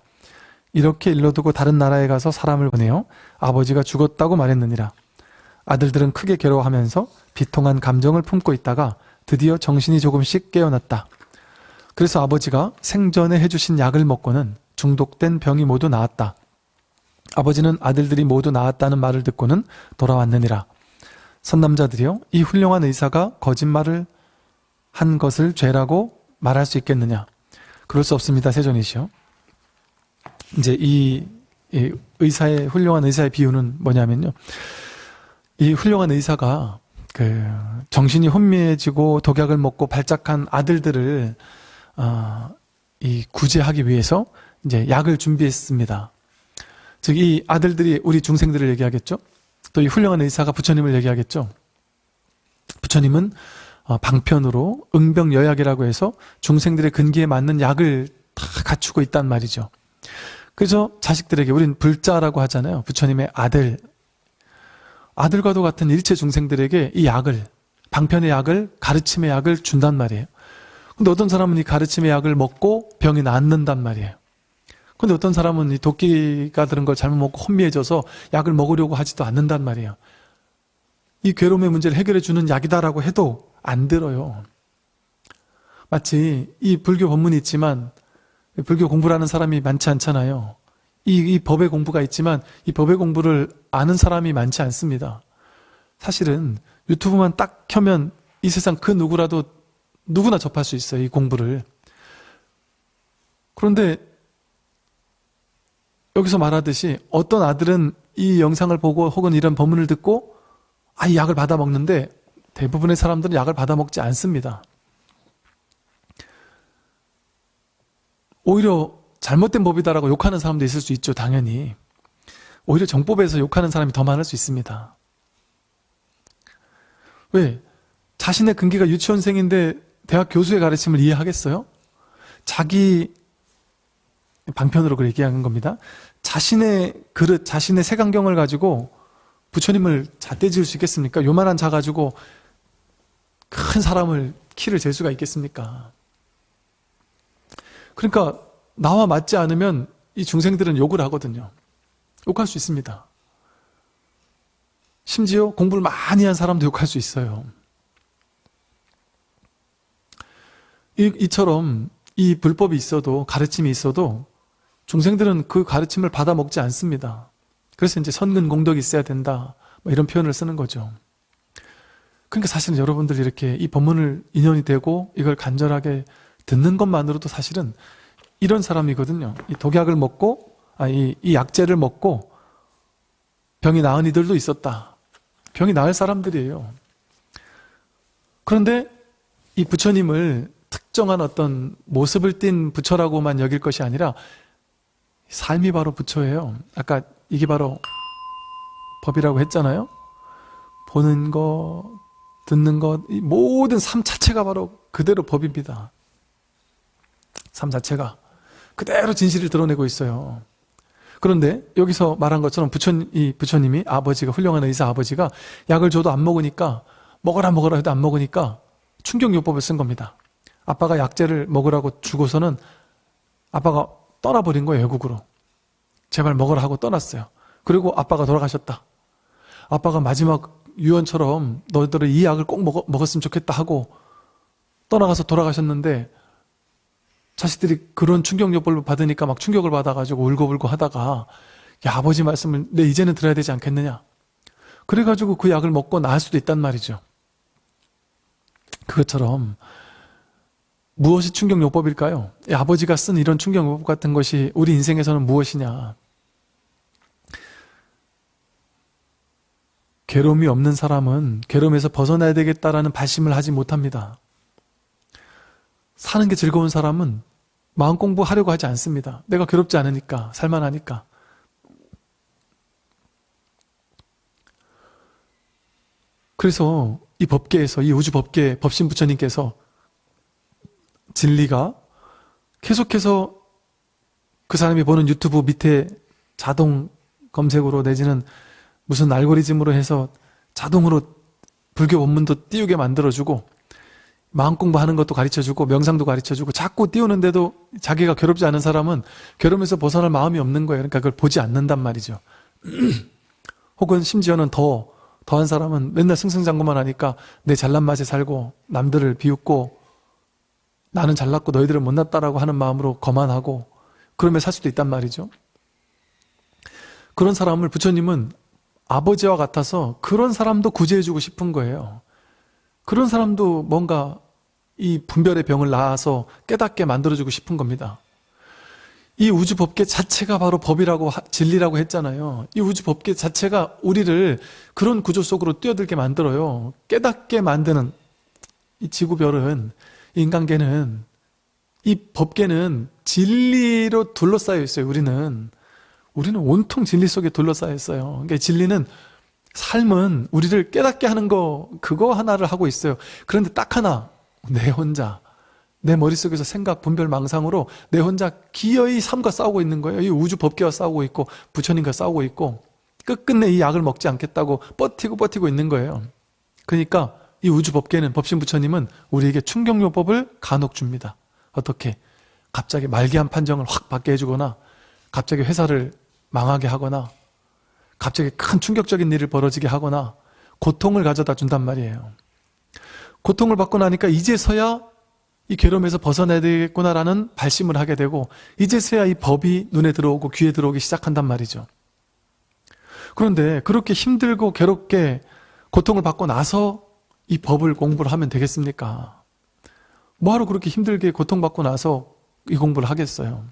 이렇게 일러두고 다른 나라에 가서 사람을 보내어 아버지가 죽었다고 말했느니라. 아들들은 크게 괴로워하면서 비통한 감정을 품고 있다가 드디어 정신이 조금씩 깨어났다. 그래서 아버지가 생전에 해주신 약을 먹고는 중독된 병이 모두 나았다. 아버지는 아들들이 모두 나았다는 말을 듣고는 돌아왔느니라. 선남자들이여, 이 훌륭한 의사가 거짓말을 한 것을 죄라고 말할 수 있겠느냐? 그럴 수 없습니다, 세존이시여. 이제 이 훌륭한 의사의 비유는 뭐냐면요, 이 훌륭한 의사가 정신이 혼미해지고 독약을 먹고 발작한 아들들을 이 구제하기 위해서 이제 약을 준비했습니다. 즉 이 아들들이 우리 중생들을 얘기하겠죠. 또 이 훌륭한 의사가 부처님을 얘기하겠죠. 부처님은 방편으로 응병여약이라고 해서 중생들의 근기에 맞는 약을 다 갖추고 있단 말이죠. 그래서 자식들에게, 우린 불자라고 하잖아요. 부처님의 아들과도 같은 일체 중생들에게 이 약을, 방편의 약을, 가르침의 약을 준단 말이에요. 근데 어떤 사람은 이 가르침의 약을 먹고 병이 낫는단 말이에요. 근데 어떤 사람은 이 도끼가 들은 걸 잘못 먹고 혼미해져서 약을 먹으려고 하지도 않는단 말이에요. 이 괴로움의 문제를 해결해 주는 약이다라고 해도 안 들어요. 마치 이 불교 법문이 있지만 불교 공부를 하는 사람이 많지 않잖아요. 이 법의 공부가 있지만 이 법의 공부를 아는 사람이 많지 않습니다. 사실은 유튜브만 딱 켜면 이 세상 그 누구라도 누구나 접할 수 있어요, 이 공부를. 그런데 여기서 말하듯이 어떤 아들은 이 영상을 보고 혹은 이런 법문을 듣고 이 약을 받아 먹는데 대부분의 사람들은 약을 받아 먹지 않습니다. 오히려 잘못된 법이다라고 욕하는 사람도 있을 수 있죠, 당연히. 오히려 정법에서 욕하는 사람이 더 많을 수 있습니다. 왜? 자신의 근기가 유치원생인데 대학 교수의 가르침을 이해하겠어요? 자기 방편으로 그렇게 얘기하는 겁니다. 자신의 그릇, 자신의 색안경을 가지고 부처님을 잣대 지을 수 있겠습니까? 요만한 자 가지고 큰 사람을 키를 잴 수가 있겠습니까? 그러니까 나와 맞지 않으면 이 중생들은 욕을 하거든요. 욕할 수 있습니다. 심지어 공부를 많이 한 사람도 욕할 수 있어요. 이처럼 이 불법이 있어도, 가르침이 있어도 중생들은 그 가르침을 받아 먹지 않습니다. 그래서 이제 선근공덕이 있어야 된다, 이런 표현을 쓰는 거죠. 그러니까 사실은 여러분들이 이렇게 이 법문을 인연이 되고 이걸 간절하게 듣는 것만으로도 사실은 이런 사람이거든요. 이 독약을 먹고, 이 약재를 먹고 병이 나은 이들도 있었다. 병이 나을 사람들이에요. 그런데 이 부처님을 특정한 어떤 모습을 띤 부처라고만 여길 것이 아니라 삶이 바로 부처예요. 아까 이게 바로 법이라고 했잖아요. 보는 것, 듣는 것, 이 모든 삶 자체가 바로 그대로 법입니다. 삶 자체가 그대로 진실을 드러내고 있어요. 그런데 여기서 말한 것처럼 부처님이, 아버지가, 훌륭한 의사 아버지가 약을 줘도 안 먹으니까, 먹어라 해도 안 먹으니까 충격요법을 쓴 겁니다. 아빠가 약재를 먹으라고 주고서는 아빠가 떠나버린 거예요, 외국으로. 제발 먹으라 하고 떠났어요. 그리고 아빠가 돌아가셨다. 아빠가 마지막 유언처럼 너희들은 이 약을 꼭 먹었으면 좋겠다 하고 떠나가서 돌아가셨는데, 자식들이 그런 충격요법을 받으니까 막 충격을 받아가지고 울고불고 하다가, 야, 아버지 말씀을 내 이제는 들어야 되지 않겠느냐. 그래가지고 그 약을 먹고 나을 수도 있단 말이죠. 그것처럼 무엇이 충격요법일까요? 아버지가 쓴 이런 충격요법 같은 것이 우리 인생에서는 무엇이냐? 괴로움이 없는 사람은 괴로움에서 벗어나야 되겠다라는 발심을 하지 못합니다. 사는 게 즐거운 사람은 마음 공부하려고 하지 않습니다. 내가 괴롭지 않으니까, 살만하니까. 그래서 이 법계에서, 이 우주 법계 법신 부처님께서 진리가 계속해서 그 사람이 보는 유튜브 밑에 자동 검색으로 내지는 무슨 알고리즘으로 해서 자동으로 불교 본문도 띄우게 만들어주고, 마음 공부하는 것도 가르쳐주고, 명상도 가르쳐주고, 자꾸 띄우는데도 자기가 괴롭지 않은 사람은 괴로움에서 벗어날 마음이 없는 거예요. 그러니까 그걸 보지 않는단 말이죠. 혹은 심지어는 더한 사람은 맨날 승승장구만 하니까 내 잘난 맛에 살고 남들을 비웃고 나는 잘났고 너희들은 못났다라고 하는 마음으로 거만하고 그러면 살 수도 있단 말이죠. 그런 사람을 부처님은 아버지와 같아서 그런 사람도 구제해주고 싶은 거예요. 그런 사람도 뭔가 이 분별의 병을 낳아서 깨닫게 만들어주고 싶은 겁니다. 이 우주 법계 자체가 바로 법이라고, 진리라고 했잖아요. 이 우주 법계 자체가 우리를 그런 구조 속으로 뛰어들게 만들어요. 깨닫게 만드는 이 지구별은, 인간계는, 이 법계는 진리로 둘러싸여 있어요. 우리는 온통 진리 속에 둘러싸여 있어요. 그러니까 진리는, 삶은 우리를 깨닫게 하는 거, 그거 하나를 하고 있어요. 그런데 딱 하나, 내 혼자, 내 머릿속에서 생각, 분별, 망상으로 내 혼자 기어이 삶과 싸우고 있는 거예요. 이 우주 법계와 싸우고 있고 부처님과 싸우고 있고 끝끝내 이 약을 먹지 않겠다고 버티고 있는 거예요. 그러니까 이 우주 법계는, 법신 부처님은 우리에게 충격요법을 간혹 줍니다. 어떻게? 갑자기 말기암 판정을 확 받게 해주거나, 갑자기 회사를 망하게 하거나, 갑자기 큰 충격적인 일을 벌어지게 하거나 고통을 가져다 준단 말이에요. 고통을 받고 나니까 이제서야 이 괴로움에서 벗어나야 되겠구나라는 발심을 하게 되고, 이제서야 이 법이 눈에 들어오고 귀에 들어오기 시작한단 말이죠. 그런데 그렇게 힘들고 괴롭게 고통을 받고 나서 이 법을 공부를 하면 되겠습니까? 뭐하러 그렇게 힘들게 고통받고 나서 이 공부를 하겠어요?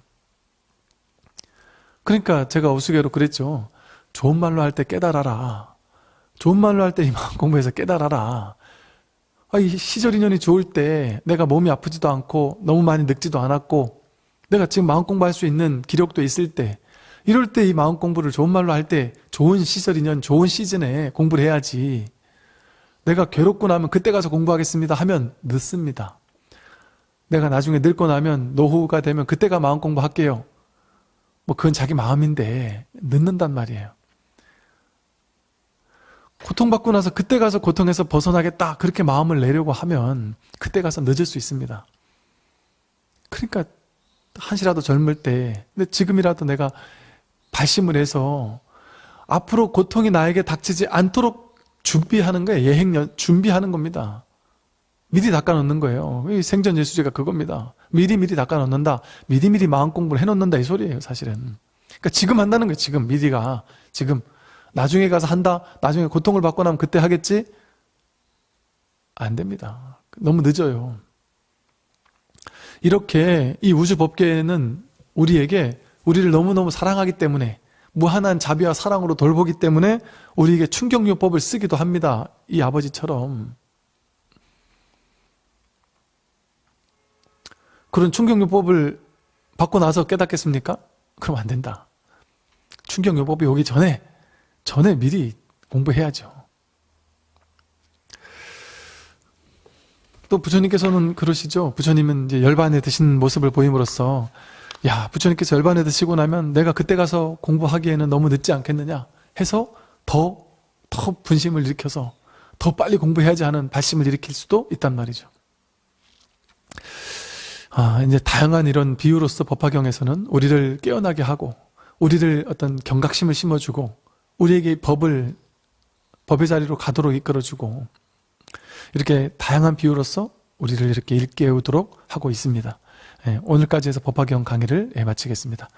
그러니까 제가 우스개로 그랬죠. 좋은 말로 할 때 깨달아라. 좋은 말로 할 때 이 마음 공부해서 깨달아라. 이 시절 인연이 좋을 때 내가 몸이 아프지도 않고 너무 많이 늙지도 않았고 내가 지금 마음 공부할 수 있는 기력도 있을 때, 이럴 때 이 마음 공부를 좋은 말로 할 때 좋은 시절 인연, 좋은 시즌에 공부를 해야지. 내가 괴롭고 나면 그때 가서 공부하겠습니다 하면 늦습니다. 내가 나중에 늙고 나면 노후가 되면 그때가 마음 공부할게요. 뭐 그건 자기 마음인데 늦는단 말이에요. 고통받고 나서 그때 가서 고통에서 벗어나겠다 그렇게 마음을 내려고 하면 그때 가서 늦을 수 있습니다. 그러니까 한시라도 젊을 때, 근데 지금이라도 내가 발심을 해서 앞으로 고통이 나에게 닥치지 않도록 준비하는 거예요. 예행연 준비하는 겁니다. 미리 닦아놓는 거예요. 이 생전 예수제가 그겁니다. 미리 닦아놓는다. 미리 마음 공부를 해놓는다 이 소리예요, 사실은. 그러니까 지금 한다는 거예요. 지금 미리가 지금. 나중에 가서 한다. 나중에 고통을 받고 나면 그때 하겠지? 안 됩니다. 너무 늦어요. 이렇게 이 우주 법계는 우리를 너무너무 사랑하기 때문에, 무한한 자비와 사랑으로 돌보기 때문에 우리에게 충격요법을 쓰기도 합니다. 이 아버지처럼. 그런 충격요법을 받고 나서 깨닫겠습니까? 그럼 안 된다. 충격요법이 오기 전에 미리 공부해야죠. 또 부처님께서는 그러시죠. 부처님은 이제 열반에 드신 모습을 보임으로써 야, 부처님께서 열반에 드시고 나면 내가 그때 가서 공부하기에는 너무 늦지 않겠느냐 해서 더 분심을 일으켜서 더 빨리 공부해야지 하는 발심을 일으킬 수도 있단 말이죠. 이제 다양한 이런 비유로서 법화경에서는 우리를 깨어나게 하고 우리를 어떤 경각심을 심어주고 우리에게 법의 자리로 가도록 이끌어주고 이렇게 다양한 비유로서 우리를 이렇게 일깨우도록 하고 있습니다. 오늘까지 해서 법화경 강의를 마치겠습니다.